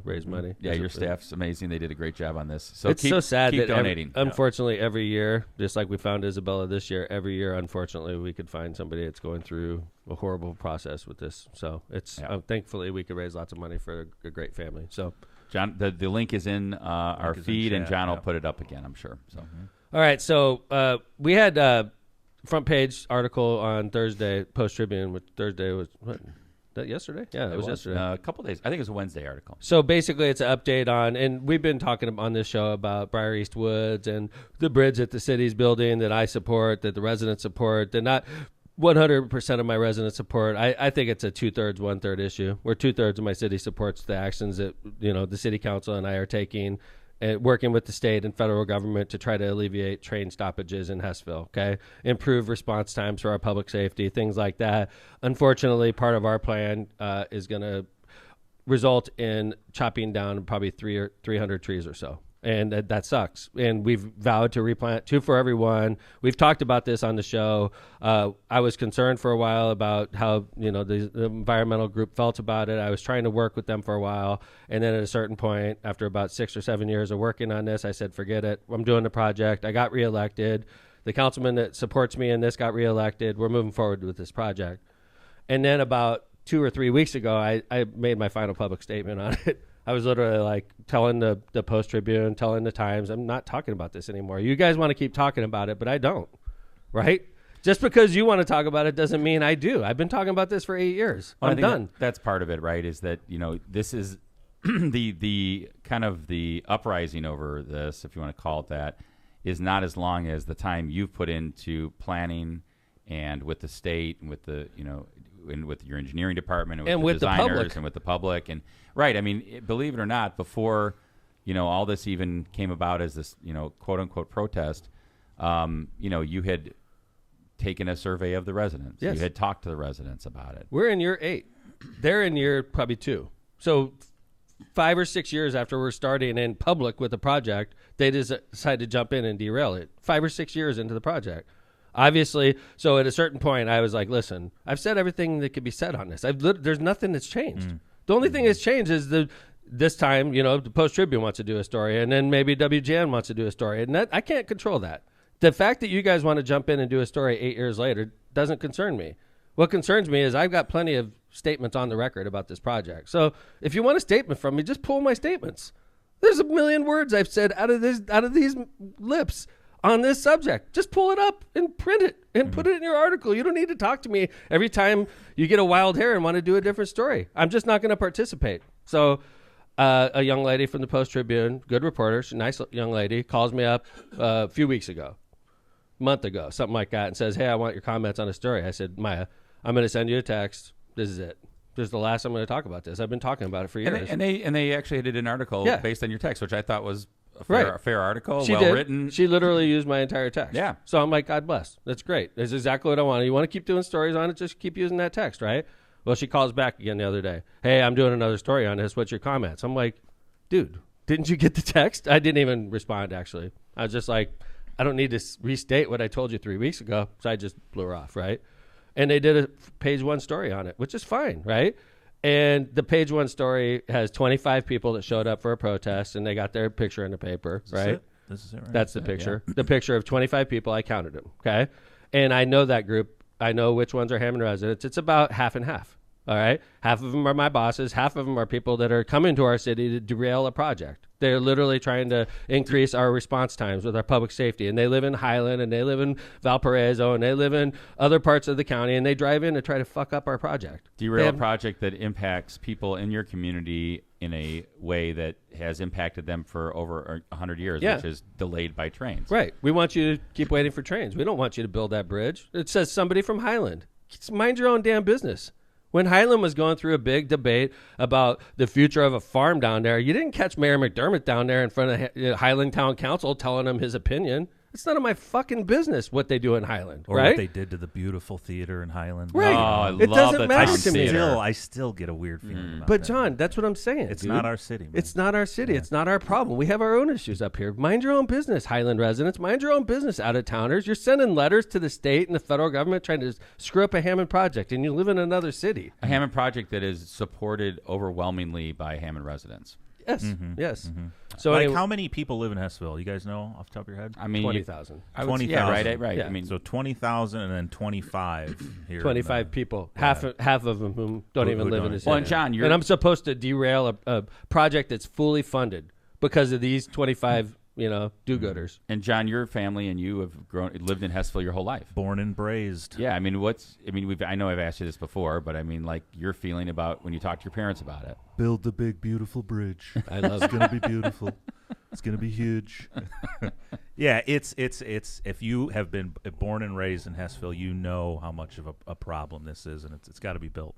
raise money. Yeah, your staff's amazing. They did a great job on this. So It's keep, so sad keep that donating. unfortunately every year, just like we found Isabella this year, every year unfortunately we could find somebody that's going through a horrible process with this. So it's thankfully we could raise lots of money for a great family. So John, the link is in our feed, and John will put it up again, I'm sure. So all right, so we had front page article on Thursday, Post Tribune, which Thursday was what? That yesterday? Yeah, it was yesterday. A couple days. I think it was a Wednesday article. So basically, it's an update on, and we've been talking on this show about Briar East Woods and the bridge that the city's building that I support, that the residents support, that not 100% of my residents support. I think it's a 2/3, 1/3 issue, where 2/3 of my city supports the actions that the city council and I are taking, working with the state and federal government to try to alleviate train stoppages in Hessville, okay? Improve response times for our public safety, things like that. Unfortunately, part of our plan is going to result in chopping down probably 300 trees or so. And that sucks. And we've vowed to replant 2 for every one. We've talked about this on the show. I was concerned for a while about how, the environmental group felt about it. I was trying to work with them for a while. And then at a certain point, after about 6 or 7 years of working on this, I said, forget it. I'm doing the project. I got reelected. The councilman that supports me in this got reelected. We're moving forward with this project. And then about 2 or 3 weeks ago, I made my final public statement on it. I was literally like telling the Post-Tribune, telling the Times, I'm not talking about this anymore. You guys want to keep talking about it, but I don't, right? Just because you want to talk about it doesn't mean I do. I've been talking about this for 8 years. Well, I'm done. That's part of it, right? Is that, this is the kind of the uprising over this, if you want to call it that, is not as long as the time you've put into planning and with the state and with the, and with your engineering department and with the designers public. and with the public. And right, I mean, believe it or not, before, all this even came about as this, quote unquote protest, you had taken a survey of the residents. Yes. You had talked to the residents about it. We're in year 8. They're in year probably 2. So 5 or 6 years after we're starting in public with the project, they decide to jump in and derail it. 5 or 6 years into the project. Obviously, so at a certain point, I was like, listen, I've said everything that could be said on this. There's nothing that's changed. The only thing that's changed is this time, the Post-Tribune wants to do a story, and then maybe WGN wants to do a story. And I can't control that. The fact that you guys want to jump in and do a story 8 years later doesn't concern me. What concerns me is I've got plenty of statements on the record about this project. So if you want a statement from me, just pull my statements. There's a million words I've said out of these lips on this subject. Just pull it up and print it and put it in your article. You don't need to talk to me every time you get a wild hair and want to do a different story. I'm just not going to participate. So a young lady from the Post-Tribune, good reporter, she's a nice young lady, calls me up a few weeks ago, month ago, something like that, and says, hey, I want your comments on a story. I said, Maya, I'm going to send you a text. This is it. This is the last I'm going to talk about this. I've been talking about it for years. And they actually did an article based on your text, which I thought was a fair article, she well written. She literally used my entire text. Yeah. So I'm like, God bless. That's great. That's exactly what I want. You want to keep doing stories on it, just keep using that text, right? Well, she calls back again the other day. Hey, I'm doing another story on this. What's your comments? I'm like, dude, didn't you get the text? I didn't even respond, actually. I was just like, I don't need to restate what I told you 3 weeks ago. So I just blew her off, right? And they did a page 1 story on it, which is fine, right? And the page 1 story has 25 people that showed up for a protest, and they got their picture in the paper, right? This is it, right? That's the picture. Yeah. The picture of 25 people. I counted them, okay? And I know that group. I know which ones are Hammond residents. It's about half and half, all right? Half of them are my bosses. Half of them are people that are coming to our city to derail a project. They're literally trying to increase our response times with our public safety. And they live in Highland, and they live in Valparaiso, and they live in other parts of the county, and they drive in to try to fuck up our project. Derail a project that impacts people in your community in a way that has impacted them for over 100 years, which is delayed by trains. Right. We want you to keep waiting for trains. We don't want you to build that bridge. It says somebody from Highland. Mind your own damn business. When Highland was going through a big debate about the future of a farm down there, you didn't catch Mayor McDermott down there in front of Highland Town Council telling him his opinion. It's none of my fucking business what they do in Highland, or right? what they did to the beautiful theater in Highland. Right. Oh, I it love doesn't the matter town to me. theater. I still get a weird feeling about But that. John, that's what I'm saying. It's dude. not our city, man. It's not our city. It's not our problem. We have our own issues up here. Mind your own business, Highland residents. Mind your own business, out-of-towners. You're sending letters to the state and the federal government trying to screw up a Hammond project, and you live in another city. A Hammond project that is supported overwhelmingly by Hammond residents. Yes, yes. So Like, anyway, how many people live in Hessville? You guys know off the top of your head? I mean, 20,000. 20,000. Yeah, right. Yeah. I mean, So 20,000 and then 25 here. 25 people. Half of them who don't Who even live in don't. the city. Well, and John, and I'm supposed to derail a project that's fully funded because of these 25, do-gooders. and John, your family and you have lived in Hessville your whole life. Born and raised. Yeah, I mean, I know I've asked you this before, but I mean, like, your feeling about when you talk to your parents about it. Build the big, beautiful bridge. I love It's going to be beautiful. It's going to be huge. Yeah, it's if you have been born and raised in Hessville, you know how much of a problem this is, and it's got to be built,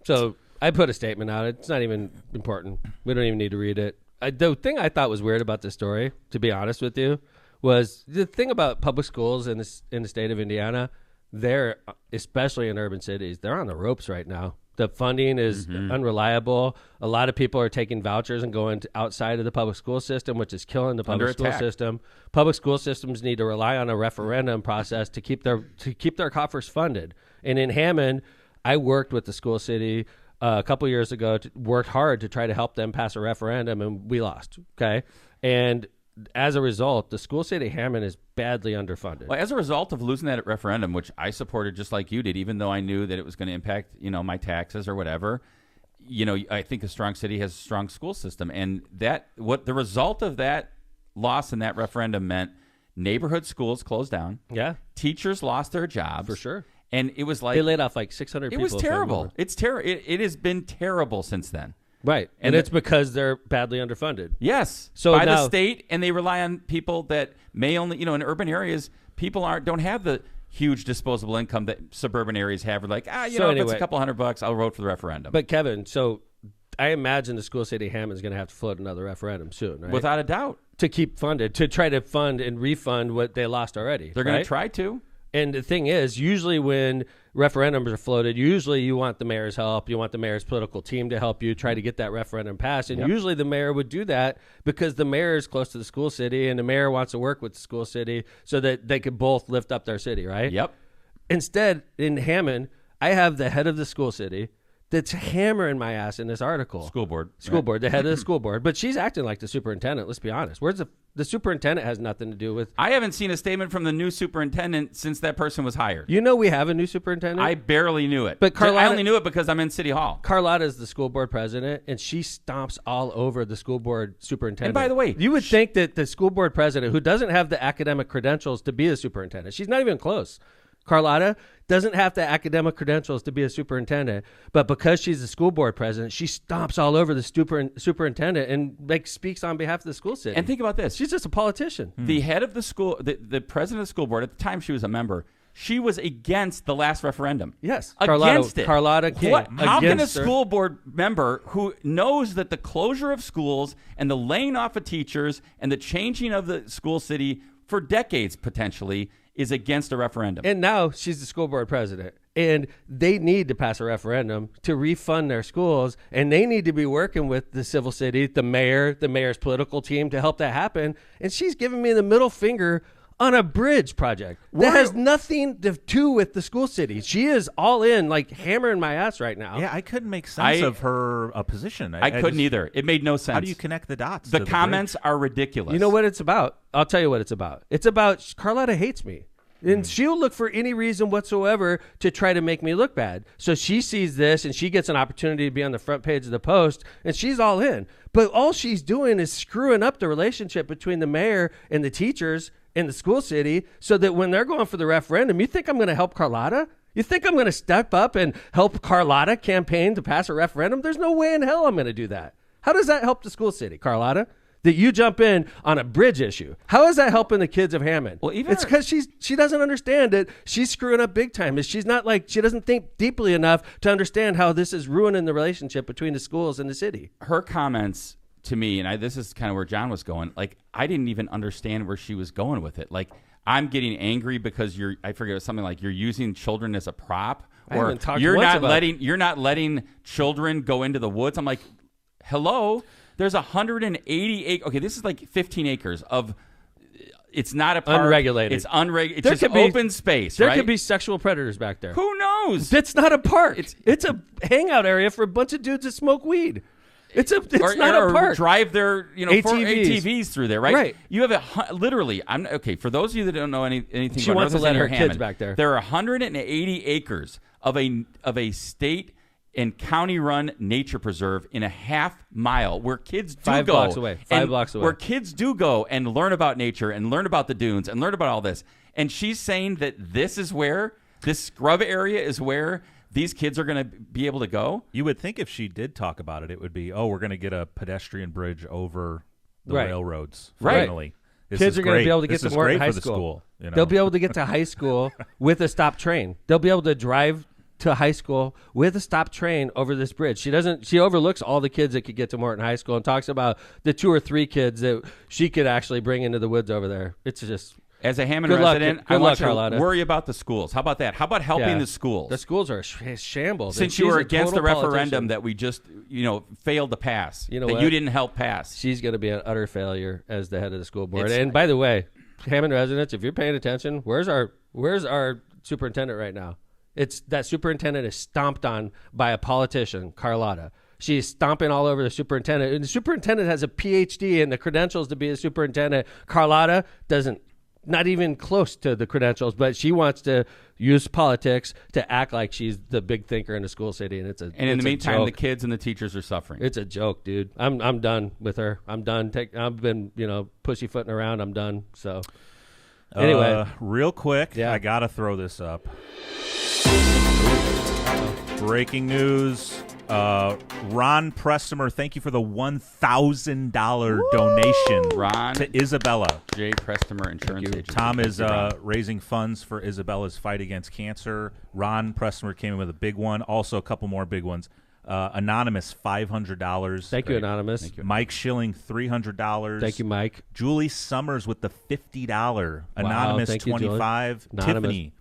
So I put a statement out. It's not even important. We don't even need to read it. The thing I thought was weird about this story, to be honest with you, was the thing about public schools in the state of Indiana. They're, especially in urban cities, they're on the ropes right now. The funding is unreliable. A lot of people are taking vouchers and going outside of the public school system, which is killing the public school system. Public school systems need to rely on a referendum process to keep their coffers funded. And in Hammond, I worked with the school city a couple years ago, worked hard to try to help them pass a referendum, and we lost. Okay, and as a result, the school city of Hammond is badly underfunded. Well, as a result of losing that referendum, which I supported just like you did, even though I knew that it was going to impact, my taxes or whatever, I think a strong city has a strong school system. And what the result of that loss in that referendum meant, neighborhood schools closed down. Yeah. Teachers lost their jobs. For sure. And it was like... They laid off like 600 people. It was terrible. It's terrible. It has been terrible since then. Right. And it's because they're badly underfunded. Yes. So by now, the state, and they rely on people that may only, in urban areas, people don't have the huge disposable income that suburban areas have. We're like, if it's a couple $100, I'll vote for the referendum. But Kevin, so I imagine the school city of Hammond is going to have to float another referendum soon, right? Without a doubt. To keep funded, to try to fund and refund what they lost already. They're going to try to. And the thing is, usually when referendums are floated, usually you want the mayor's help. You want the mayor's political team to help you try to get that referendum passed. And usually the mayor would do that because the mayor is close to the school city and the mayor wants to work with the school city so that they could both lift up their city, right? Yep. Instead, in Hammond, I have the head of the school city that's hammering my ass in this article. School board, the head of the school board. But she's acting like the superintendent, let's be honest. Where's the superintendent has nothing to do with... I haven't seen a statement from the new superintendent since that person was hired. We have a new superintendent? I barely knew it. But I only knew it because I'm in City Hall. Carlotta is the school board president, and she stomps all over the school board superintendent. And by the way... You would think that the school board president, who doesn't have the academic credentials to be a superintendent, she's not even close. Carlotta doesn't have the academic credentials to be a superintendent, but because she's the school board president, she stomps all over the superintendent and speaks on behalf of the school city. And think about this. She's just a politician. The head of the school, the president of the school board, at the time she was a member, she was against the last referendum. Yes. Against it. Carlotta King. How can a school board member who knows that the closure of schools and the laying off of teachers and the changing of the school city for decades potentially is against a referendum? And now she's the school board president. And they need to pass a referendum to refund their schools. And they need to be working with the civil city, the mayor's political team to help that happen. And she's giving me the middle finger on a bridge project that has nothing to do with the school city. She is all in, hammering my ass right now. Yeah, I couldn't make sense of her position. I couldn't either. It made no sense. How do you connect the dots? The comments are ridiculous. You know what it's about? I'll tell you what it's about. It's about Carlotta hates me. And she'll look for any reason whatsoever to try to make me look bad. So she sees this and she gets an opportunity to be on the front page of the Post, and she's all in. But all she's doing is screwing up the relationship between the mayor and the teachers in the school city so that when they're going for the referendum, you think I'm going to help Carlotta? You think I'm going to step up and help Carlotta campaign to pass a referendum? There's no way in hell I'm going to do that. How does that help the school city, Carlotta? That you jump in on a bridge issue. How is that helping the kids of Hammond? Well, even it's because she doesn't understand that she's screwing up big time. She's not she doesn't think deeply enough to understand how this is ruining the relationship between the schools and the city. Her comments to me, and this is kind of where John was going. I didn't even understand where she was going with it. I'm getting angry because I forget, it was something like you're using children as a prop, or you're not letting children go into the woods. I'm like, hello. There's 180 acres. Okay, this is 15 acres of. It's not a park. Unregulated. It's unregulated. It's just open space. There right? could be sexual predators back there. Who knows? It's not a park. It's a hangout area for a bunch of dudes that smoke weed. It's not a park. Drive their ATVs through there, right? Right. You have literally. For those of you that don't know anything. She about wants to let her Hammond, kids back there. There are 180 acres of a state and county-run nature preserve in a half-mile where kids do 5 go. blocks away. 5 blocks away. Where kids do go and learn about nature and learn about the dunes and learn about all this. And she's saying that this scrub area is where these kids are going to be able to go. You would think if she did talk about it, it would be, we're going to get a pedestrian bridge over the railroads. Finally. Right. Kids are going to be able to get to Morton High School. They'll be able to get to high school with a stop train. They'll be able to drive to high school with a stop train over this bridge. She overlooks all the kids that could get to Morton High School and talks about the 2 or 3 kids that she could actually bring into the woods over there. It's just As a Hammond Good luck. resident, Good I luck, want you to Carlotta. worry about the schools. How about that? How about helping Yeah. the schools? The schools are shambles. Since you were against the referendum that we just, failed to pass, You know that what? you didn't help pass. she's going to be an utter failure as the head of the school board. It's- And by the way, Hammond residents, if you're paying attention, where's our superintendent right now? It's that superintendent is stomped on by a politician, Carlotta. She's stomping all over the superintendent. And the superintendent has a PhD and the credentials to be a superintendent. Carlotta doesn't, not even close to the credentials, but she wants to use politics to act like she's the big thinker in the school city. And And in the meantime, the joke. kids and the teachers are suffering. It's a joke, dude. I'm done with her. I'm done. I've been, pussyfooting around. I'm done. So anyway, real quick, Yeah. I got to throw this up. Breaking news. Ron Prestimer, thank you for the $1,000 donation Ron to Isabella. J. Prestimer Insurance Agency. Tom Thank is you, Ron. raising funds for Isabella's fight against cancer. Ron Prestimer came in with a big one. Also, a couple more big ones. Anonymous, $500. thank you, Anonymous. Thank you. Mike Schilling, $300. Thank you, Mike. Julie Summers with the $50. Anonymous, thank you, Julie. $25. Anonymous. Tiffany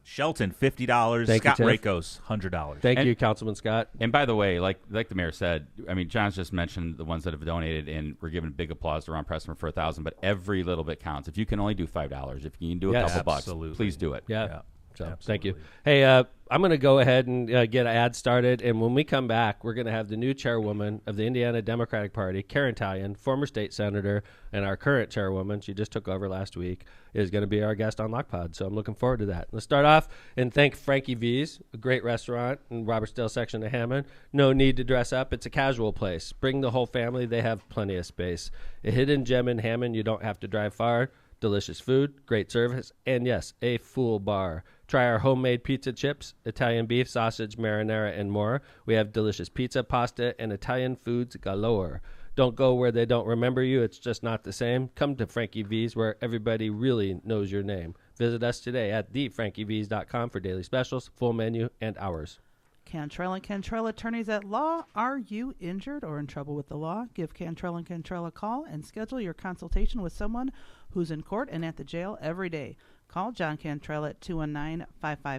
Shelton, $50. Thank you, Scott Tiff. Rakos, $100. Thank And- you, Councilman Scott. And by the way, like the mayor said, I mean, John's just mentioned the ones that have donated, and we're giving big applause to Ron Prestimer for $1,000. But every little bit counts. If you can only do $5, if you can do a Yes. couple Absolutely. bucks, please do it. Yeah. Yeah. So Absolutely. thank you. Hey, I'm going to go ahead and get an ad started. And when we come back, we're going to have the new chairwoman of the Indiana Democratic Party, Karen Tallian, former state senator, and our current chairwoman, she just took over last week, is going to be our guest on Lockpod. So I'm looking forward to that. Let's start off and thank Frankie V's, a great restaurant in Robertsdale section of Hammond. No need to dress up. It's a casual place. Bring the whole family. They have plenty of space. A hidden gem in Hammond. You don't have to drive far. Delicious food, great service, and yes, a full bar. Try our homemade pizza chips, Italian beef, sausage, marinara, and more. We have delicious pizza, pasta, and Italian foods galore. Don't go where they don't remember you. It's just not the same. Come to Frankie V's where everybody really knows your name. Visit us today at thefrankiev's.com for daily specials, full menu, and hours. Cantrell and Cantrell Attorneys at Law. Are you injured or in trouble with the law? Give Cantrell and Cantrell a call and schedule your consultation with someone who's in court and at the jail every day. Call John Cantrell at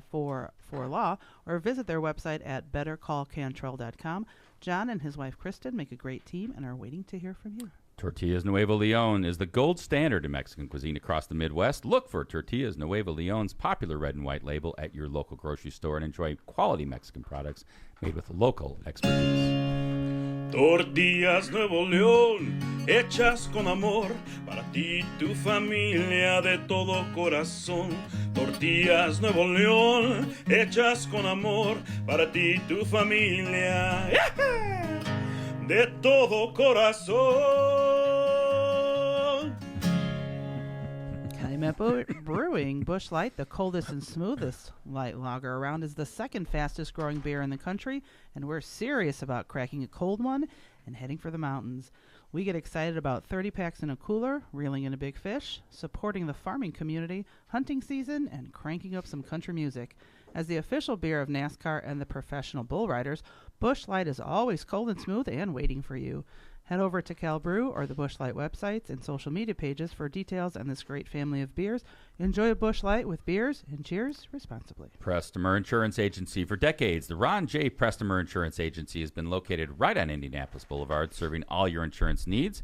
219-554-4LAW or visit their website at bettercallcantrell.com. John and his wife Kristen make a great team and are waiting to hear from you. Tortillas Nuevo Leon is the gold standard in Mexican cuisine across the Midwest. Look for Tortillas Nuevo Leon's popular red and white label at your local grocery store and enjoy quality Mexican products made with local expertise. Tortillas Nuevo León, hechas con amor, para ti y tu familia de todo corazón. Tortillas Nuevo León, hechas con amor, para ti y tu familia, de todo corazón. Calumet Brewing Busch Light, the coldest and smoothest light lager around, is the second fastest growing beer in the country, and we're serious about cracking a cold one and heading for the mountains. We get excited about 30 packs in a cooler, reeling in a big fish, supporting the farming community, hunting season, and cranking up some country music. As the official beer of NASCAR and the professional bull riders, Busch Light is always cold and smooth and waiting for you. Head over to Cal Brew or the Busch Light websites and social media pages for details on this great family of beers. Enjoy a Busch Light with beers and cheers responsibly. Prestimer Insurance Agency. For decades, the Ron J. Prestimer Insurance Agency has been located right on Indianapolis Boulevard, serving all your insurance needs.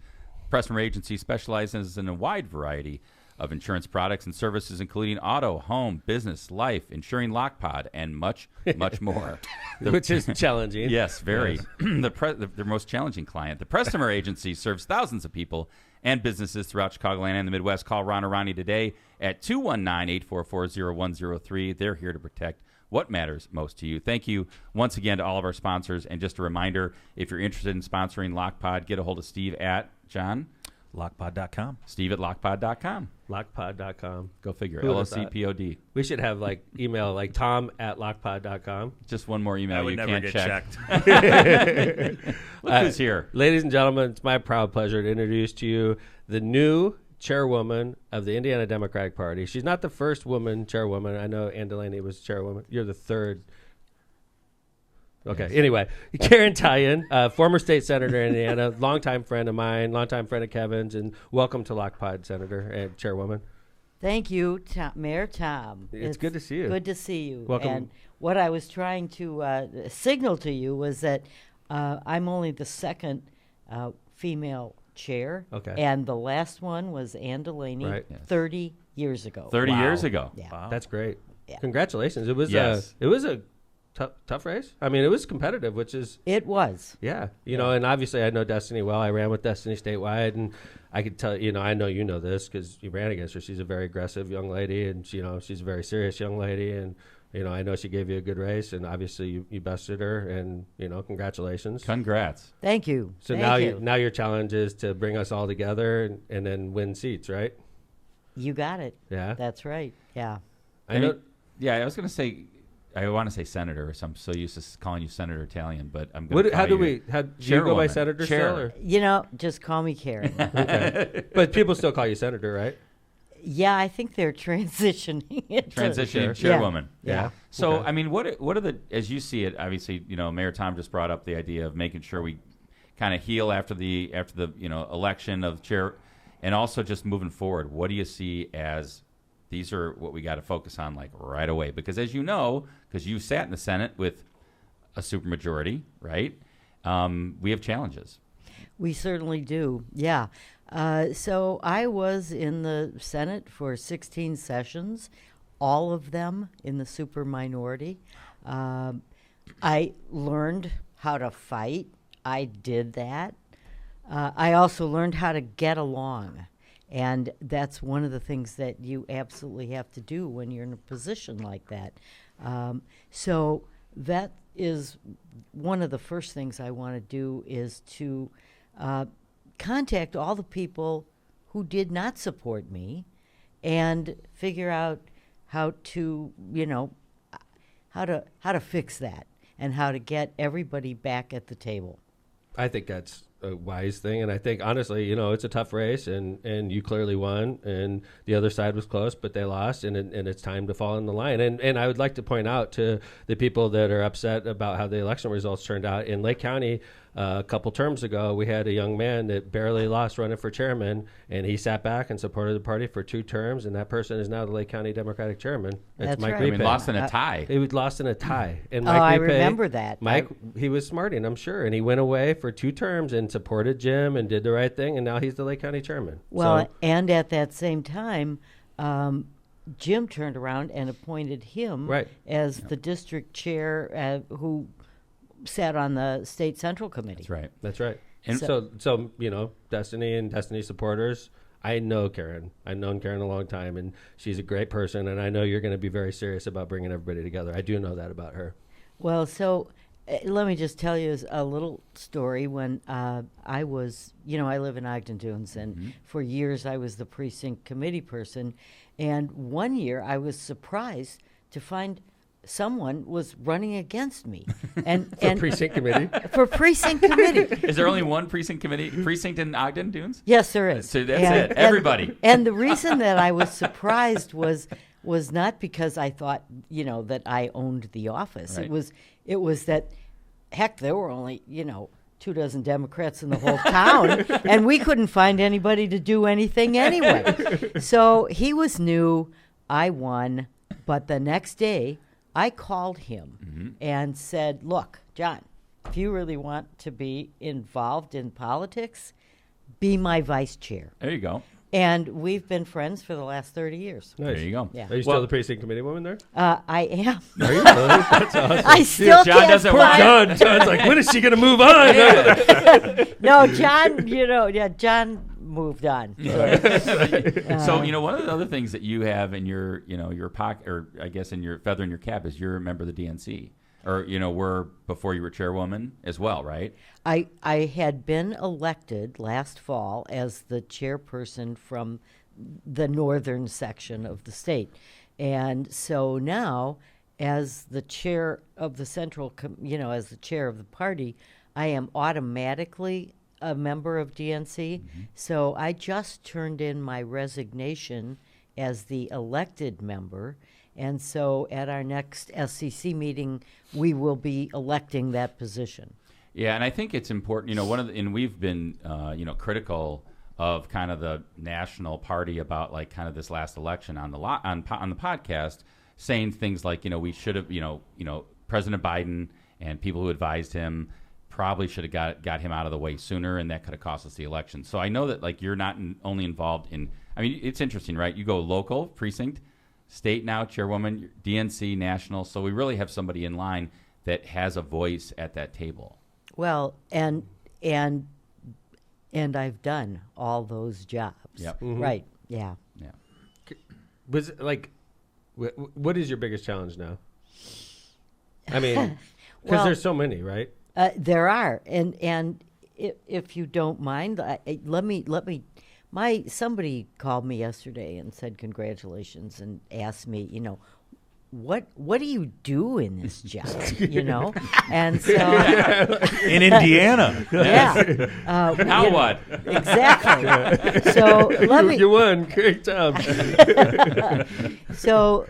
Prestimer Agency specializes in a wide variety of insurance products and services, including auto, home, business, life, insuring Lockpod, and much, much more. Which is challenging. Yes, very. Yes. The most challenging client. The Prestimer Agency serves thousands of people and businesses throughout Chicagoland and the Midwest. Call Ron or Ronnie today at 219-844-0103. They're here to protect what matters most to you. Thank you once again to all of our sponsors. And just a reminder, if you're interested in sponsoring Lockpod, get a hold of Steve at John. Lockpod.com. Steve at lockpod.com. Lockpod.com. Go figure. Who would've thought? LOCPOD. We should have like email like Tom at lockpod.com. Just one more email That would you never can't get check. checked. Look who's here. Ladies and gentlemen, it's my proud pleasure to introduce to you the new chairwoman of the Indiana Democratic Party. She's not the first woman chairwoman. I know Ann Delaney was chairwoman. You're the third. Okay. Yes. Anyway, Karen Tallian, former state senator in Indiana, longtime friend of mine, longtime friend of Kevin's, and welcome to Lockpod, Senator and Chairwoman. Thank you, Mayor Tom. It's good to see you. Good to see you. Welcome. And what I was trying to signal to you was that I'm only the second female chair. Okay. And the last one was Ann Delaney Right. Yes. 30 years ago. 30 Wow. years ago. Yeah. Wow. That's great. Yeah. Congratulations. It was Yes. a tough race. I mean, it was competitive, which is It was. yeah. You know, and obviously I know Destiny well. I ran with Destiny statewide, and I could tell I know you know this because you ran against her. She's a very aggressive young lady, and she's a very serious young lady, and I know she gave you a good race, and obviously you bested her, and congratulations. Congrats. Thank you. So Thank now your challenge is to bring us all together and then win seats, right? You got it. Yeah. That's right. Yeah. I know. Yeah, I was going to say, I want to say senator, so I'm so used to calling you Senator Tallian, but I'm going to How call do you you go by Chairwoman. senator Chair. still? Or? Just call me Karen. Okay. But people still call you senator, right? Yeah, I think they're transitioning it. Transitioning Sure. Chairwoman. Yeah. So, Okay. I mean, what are the, as you see it, obviously, Mayor Tom just brought up the idea of making sure we kind of heal after the election of chair, and also just moving forward. What do you see as these are what we got to focus on like right away? Because as you know, because you sat in the Senate with a supermajority, right? We have challenges. We certainly do, yeah. So I was in the Senate for 16 sessions, all of them in the super minority. I learned how to fight. I did that. I also learned how to get along. And that's one of the things that you absolutely have to do when you're in a position like that. So that is one of the first things I want to do is to contact all the people who did not support me and figure out how to, how to fix that and how to get everybody back at the table. I think that's a wise thing, and I think honestly, it's a tough race, and you clearly won, and the other side was close, but they lost, and it's time to fall in the line. And I would like to point out to the people that are upset about how the election results turned out in Lake County. A couple terms ago, we had a young man that barely lost running for chairman, and he sat back and supported the party for 2 terms, and that person is now the Lake County Democratic chairman. It's That's Mike right. I mean, Repe. lost in a tie. He was lost in a tie. And I Repe, remember that. Mike, he was smarting, I'm sure, and he went away for 2 terms and supported Jim and did the right thing, and now he's the Lake County chairman. Well, So- and at that same time, Jim turned around and appointed him Right. as the district chair who sat on the state central committee. That's right. That's right. And And so Destiny and Destiny supporters, I know Karen. I've known Karen a long time, and she's a great person, and I know you're going to be very serious about bringing everybody together. I do know that about her. Well, so let me just tell you a little story. When I was, I live in Ogden Dunes, and for years I was the precinct committee person. And one year I was surprised to find someone was running against me. And Precinct committee. for precinct committee. Is there only one precinct in Ogden Dunes? Yes, there is. So that's it. Everybody. And the reason that I was surprised was not because I thought, that I owned the office. Right. It was that, heck, there were only, 24 Democrats in the whole town, and we couldn't find anybody to do anything anyway. So he was new. I won. But the next day, I called him and said, look, John, if you really want to be involved in politics, be my vice chair. There you go. And we've been friends for the last 30 years. Nice. There you go. Yeah. Are you still the precinct committee woman there? I am. Are you really? That's awesome. I still John can't doesn't find- want John's like, when is she going to move on? No, John, John moved on. So one of the other things that you have in your your pocket, or I guess in your feather in your cap, is you're a member of the DNC, or were before you were chairwoman as well, right? I had been elected last fall as the chairperson from the northern section of the state, and so now, as the chair of the central, as the chair of the party, I am automatically a member of DNC. So I just turned in my resignation as the elected member. And so at our next SCC meeting, we will be electing that position. Yeah, and I think it's important. And we've been critical of kind of the national party about like kind of this last election on the on the podcast, saying things like, we should have, President Biden and people who advised him probably should have got him out of the way sooner, and that could have cost us the election. So I know that like you're not only involved in, I mean, it's interesting, right? You go local, precinct, state now, chairwoman, DNC, national. So we really have somebody in line that has a voice at that table. Well, and I've done all those jobs. Yep. Mm-hmm. Right. Yeah. Yeah. Was it like, what is your biggest challenge now? I mean, because Well, there's so many, right? There are, and if you don't mind, let me. Somebody called me yesterday and said congratulations and asked me, what do you do in this job, And so In Indiana. yeah, Now what? exactly. So let me. You won. Great job. So,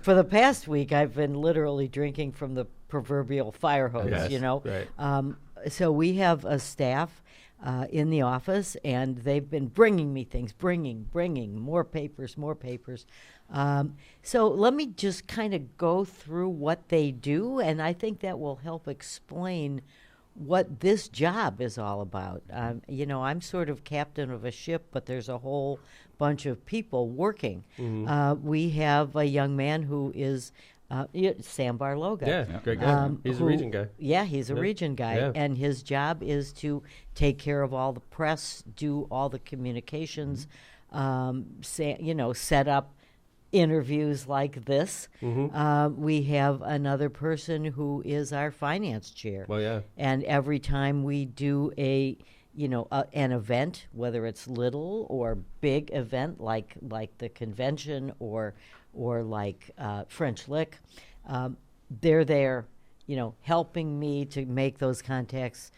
for the past week, I've been literally drinking from the proverbial fire hose, Yes, right. So we have a staff in the office, and they've been bringing me things, bringing more papers. So let me just kind of go through what they do, and I think that will help explain what this job is all about. I'm sort of captain of a ship, but there's a whole bunch of people working. Mm-hmm. We have a young man who is Sam Barloga. Yeah, great guy. He's a region guy. Yeah, he's a region guy, Yeah. and his job is to take care of all the press, do all the communications, set up interviews like this. We have another person who is our finance chair. Well, yeah. And every time we do an event, whether it's little or big event like the convention or like French Lick, they're there, helping me to make those contacts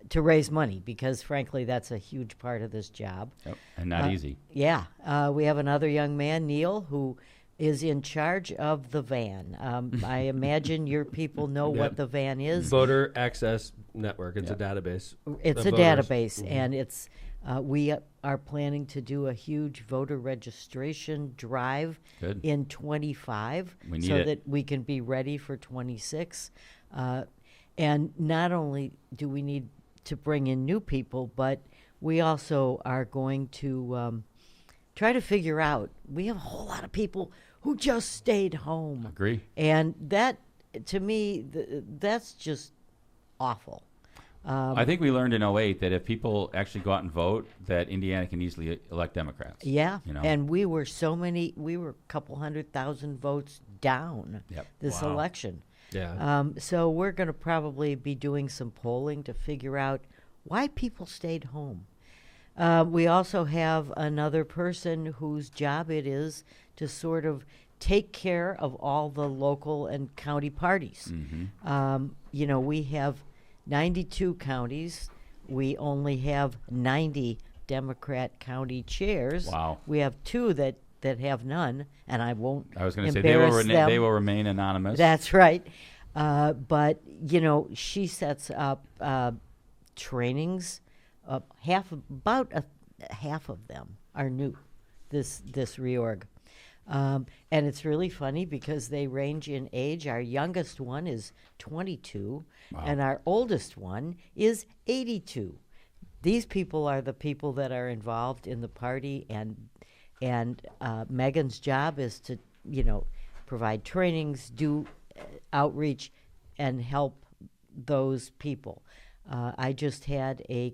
to raise money, because frankly that's a huge part of this job. Yep. And not easy. Yeah. We have another young man, Neil, who is in charge of the van. I imagine your people know what the van is. Voter Access Network. It's a database. It's of a voters. database, and it's we are planning to do a huge voter registration drive Good. in 25, We need so it. that we can be ready for 26. And not only do we need to bring in new people, but we also are going to try to figure out. We have a whole lot of people who just stayed home. Agree. And that, to me, that's just awful. I think we learned in 08 that if people actually go out and vote, that Indiana can easily elect Democrats. Yeah, You know? and we were a couple 100,000 votes down Yep. this Wow. election. Yeah. So we're going to probably be doing some polling to figure out why people stayed home. We also have another person whose job it is to sort of take care of all the local and county parties. We have 92 counties. We only have 90 Democrat county chairs. Wow. We have 2 that have none, and I won't I was going to say embarrass them. they will remain anonymous. That's right. But, she sets up trainings. Half of them are new, this reorg. And it's really funny because they range in age. Our youngest one is 22, and our oldest one is 82. These people are the people that are involved in the party, and Megan's job is to, provide trainings, do outreach, and help those people. I just had a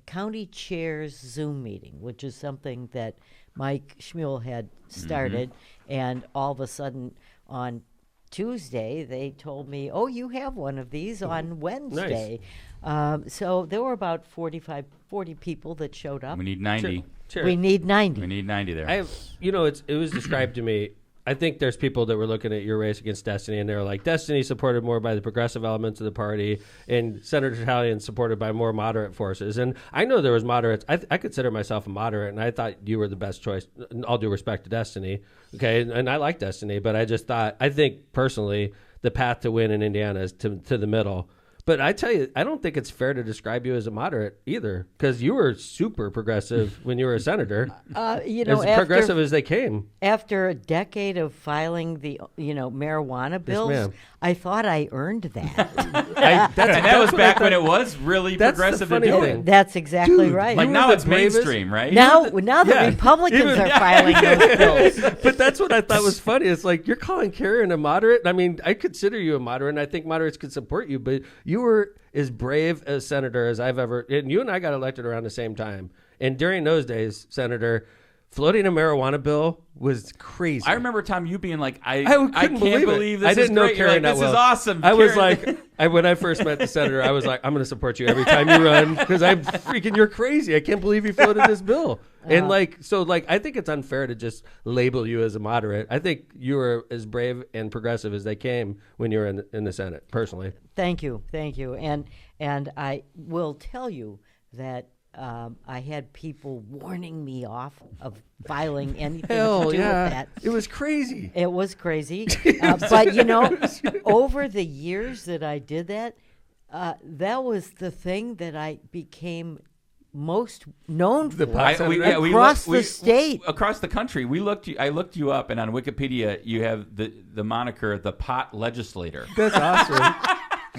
county chair's Zoom meeting, which is something that Mike Schmuel had started, and all of a sudden on Tuesday they told me, "Oh, you have one of these on Wednesday." So there were about 40 people that showed up. We need 90. Sure. We need 90. We need 90 there. I have, it was described to me. I think there's people that were looking at your race against Destiny, and they were like, Destiny supported more by the progressive elements of the party, and Senator Tallian supported by more moderate forces. And I know there was moderates. I consider myself a moderate, and I thought you were the best choice, in all due respect to Destiny. Okay, and I like Destiny, but I think personally the path to win in Indiana is to the middle. But I tell you, I don't think it's fair to describe you as a moderate either, because you were super progressive when you were a senator. As progressive as they came. After a decade of filing the marijuana bills, ma'am. I thought I earned that. That was back when it was really progressive to do it. That's exactly right. Like now it's mainstream, right? Now the Republicans are filing those bills. But that's what I thought was funny. It's like, you're calling Karen a moderate. I mean, I consider you a moderate, and I think moderates could support you, but you were as brave a senator as I've ever, and you and I got elected around the same time. And during those days, Senator, floating a marijuana bill was crazy. I remember, Tom, you being like, I can't believe this I didn't is know great. Karen that This well. is awesome. I was Karen. like, when I first met the senator, I was like, I'm going to support you every time you run, because you're crazy. I can't believe you floated this bill. And I think it's unfair to just label you as a moderate. I think you were as brave and progressive as they came when you were in the Senate, personally. Thank you. And I will tell you that I had people warning me off of filing anything to do with that. It was crazy. It was crazy. But, over the years that I did that, that was the thing that I became most known for across the state. Across the country. I looked you up, and on Wikipedia, you have the moniker, the pot legislator. That's awesome.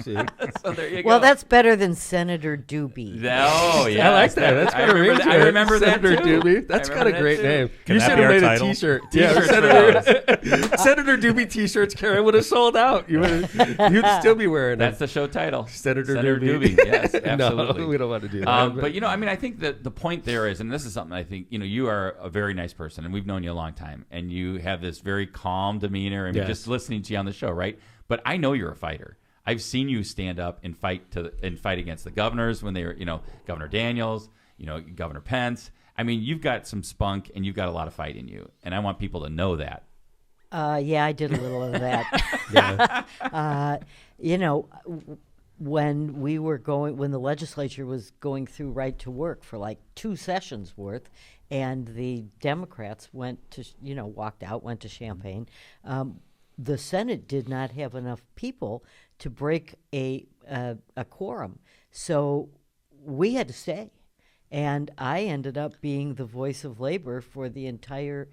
See? So there you go. Well, that's better than Senator Doobie. Oh, yeah. I like that. That's got a ring to it. I remember Senator that, too. Doobie. That's got a great name. Can You that should be have our made title? a T-shirt. T-shirts Senator Doobie T-shirts, Karen, would have sold out. You'd still be wearing That's them. the show title. Senator Doobie. Yes, absolutely. No, we don't want to do that. But I think that the point there is, and this is something I think, you are a very nice person, and we've known you a long time, and you have this very calm demeanor, and just listening to you on the show, right? But I know you're a fighter. I've seen you stand up and fight against the governors when they were, Governor Daniels, Governor Pence. I mean, you've got some spunk and you've got a lot of fight in you, and I want people to know that. Yeah, I did a little of that. When the legislature was going through right to work for like 2 sessions worth, and the Democrats went to, walked out, went to Champaign, the Senate did not have enough people to break a quorum. So we had to stay. And I ended up being the voice of labor for the entire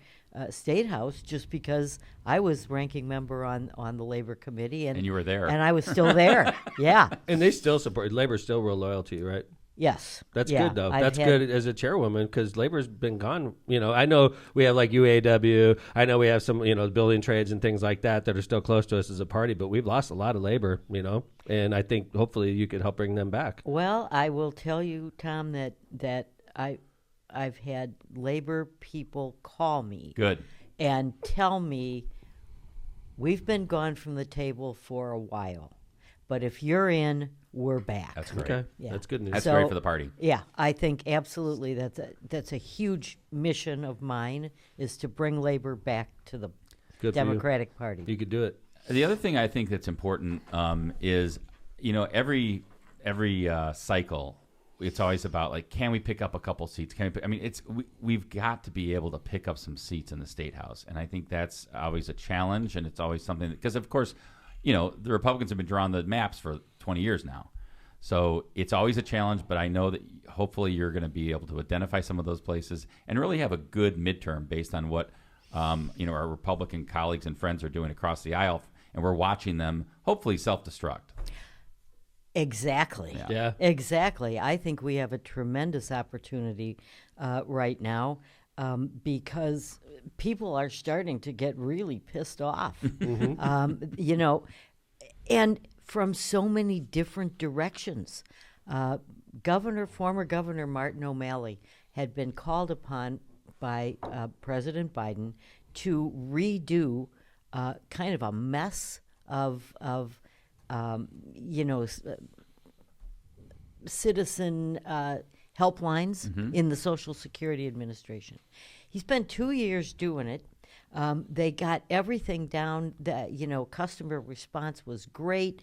State House, just because I was ranking member on the Labor Committee. And you were there. And I was still there, yeah. And they still support, Labor's still real loyal to you, right? Yes. That's yeah, good, though. That's good as a chairwoman, because Labor's been gone. I know we have like UAW. I know we have some, building trades and things like that are still close to us as a party, but we've lost a lot of labor, and I think hopefully you could help bring them back. Well, I will tell you, Tom, that I've had labor people call me. Good. And tell me, we've been gone from the table for a while, but if you're in, we're back. That's great. Okay. Yeah. That's good news. That's great for the party. Yeah, I think absolutely that's a huge mission of mine, is to bring labor back to the Democratic Party. You could do it. The other thing I think that's important is, every cycle, it's always about like, can we pick up a couple seats? We've got to be able to pick up some seats in the State House, and I think that's always a challenge, and it's always something because, of course, the Republicans have been drawing the maps for 20 years now. So it's always a challenge, but I know that hopefully you're going to be able to identify some of those places and really have a good midterm based on what our Republican colleagues and friends are doing across the aisle, and we're watching them hopefully self-destruct. Exactly. Yeah. Exactly. I think we have a tremendous opportunity right now, because people are starting to get really pissed off, and from so many different directions. Former Governor Martin O'Malley had been called upon by President Biden to redo kind of a mess of citizen helplines in the Social Security Administration. He spent 2 years doing it. They got everything down. Customer response was great.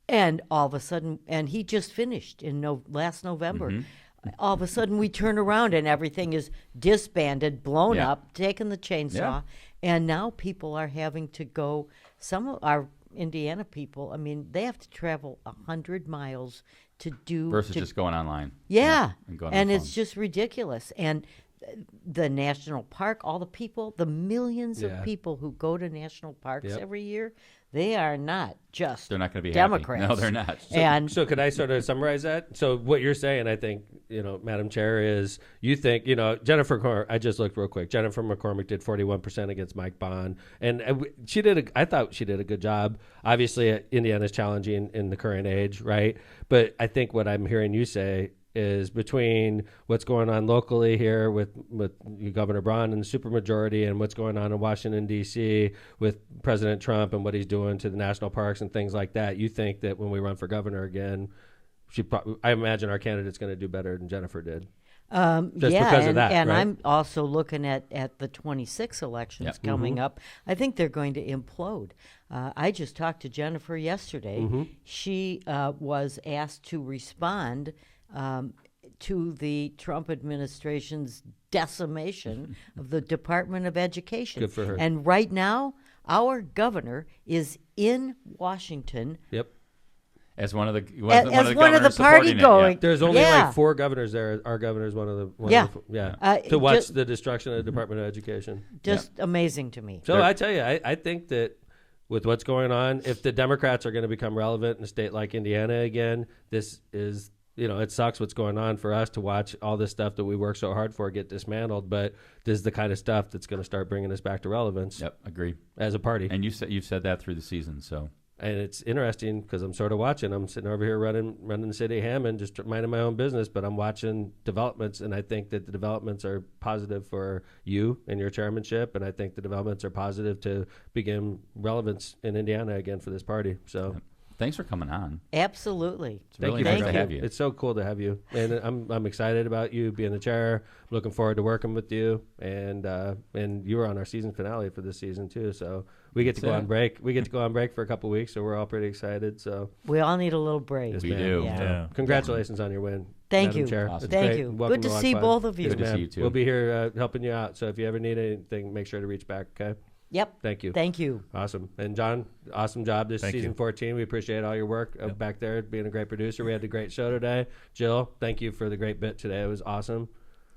And all of a sudden, and he just finished in last November. All of a sudden, we turn around and everything is disbanded, blown up, taken the chainsaw, and now people are having to go. Some of our Indiana people, I mean, they have to travel 100 miles to do Versus to, just going online. yeah, And going on and the it's phone. just ridiculous. And the national park, all the people, the millions Yeah. of people who go to national parks Yep. every year, they are not just They're not going to be Democrats. happy. No, they're not. And So could I sort of summarize that? So what you're saying, I think, Madam Chair, is you think, I just looked real quick. Jennifer McCormick did 41% against Mike Bond. And I thought she did a good job. Obviously, Indiana's challenging in the current age, right? But I think what I'm hearing you say is between what's going on locally here with Governor Braun and the supermajority and what's going on in Washington, D.C. with President Trump and what he's doing to the national parks and things like that, you think that when we run for governor again, I imagine our candidate's going to do better than Jennifer did. yeah, because of that, and right? I'm also looking at the 26 elections Yep. coming up. I think they're going to implode. I just talked to Jennifer yesterday. She was asked to respond to the Trump administration's decimation of the Department of Education. Good for her. And right now, our governor is in Washington Yep. As one of the as one of the governors party supporting it, going. There's only Yeah. like 4 governors there. Our governor's one of the Yeah. to watch just- the destruction of the Department of Education. just amazing to me. So I tell you, I think that with what's going on, if the Democrats are going to become relevant in a state like Indiana again, this is, it sucks what's going on for us to watch all this stuff that we work so hard for get dismantled. But this is the kind of stuff that's going to start bringing us back to relevance. Yep, agree. As a party. And you've said that through the season, so. And it's interesting because I'm sort of watching. I'm sitting over here running the city of Hammond, just minding my own business, but I'm watching developments, and I think that the developments are positive for you and your chairmanship, and I think the developments are positive to begin relevance in Indiana again for this party. So Thanks for coming on. Absolutely. It's really Thank nice you to for have you. It's so cool to have you, and I'm excited about you being the chair. I'm looking forward to working with you, and you were on our season finale for this season too. So we get to go on break. We get to go on break for a couple weeks, so we're all pretty excited. So We all need a little break. Yes, We ma'am. do. Yeah. Yeah. Congratulations on your win. Thank Madam you. Chair. Awesome. It's Thank great. you. Welcome Good to Lock see Pod. both of you. Good to see Ma'am. you, too. We'll be here helping you out. So if you ever need anything, make sure to reach back. Okay. Yep. Thank you. Thank you. Awesome. And John, awesome job this Thank season you. 14. We appreciate all your work back there, being a great producer. We had a great show today. Jill, thank you for the great bit today. It was awesome.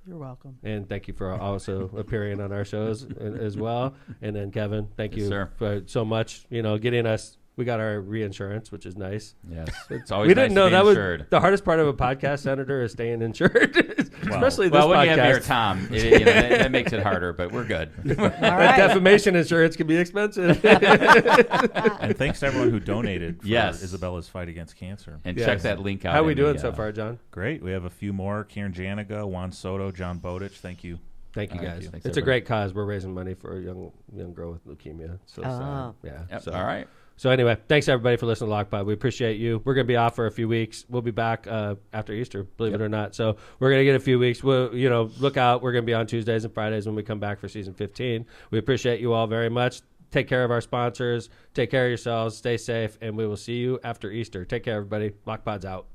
You're welcome. And thank you for also appearing on our shows as well. And then Kevin, thank Yes, you sir. for so much, getting us. We got our reinsurance, which is nice. Yes. It's always We nice didn't know to be that insured. was the hardest part of a podcast, Senator, is staying insured, especially this Well, when podcast. you have Mayor Tom, that makes it harder, but we're good. All That right. defamation insurance can be expensive. And thanks to everyone who donated for Yes. Isabella's fight against cancer. And Yes. check that link out. How are we in doing the, so far, John? Great. We have a few more. Karen Janiga, Juan Soto, John Bowditch. Thank you. Thank you, Thank guys. you. Thanks, It's a everybody. great cause. We're raising money for a young girl with leukemia. So Ah. yeah. Yep. So, All right. So anyway, thanks everybody for listening to Lockpod. We appreciate you. We're going to be off for a few weeks. We'll be back after Easter, believe it or not. So we're going to get a few weeks. We'll, look out. We're going to be on Tuesdays and Fridays when we come back for season 15. We appreciate you all very much. Take care of our sponsors. Take care of yourselves. Stay safe, and we will see you after Easter. Take care, everybody. Lockpod's out.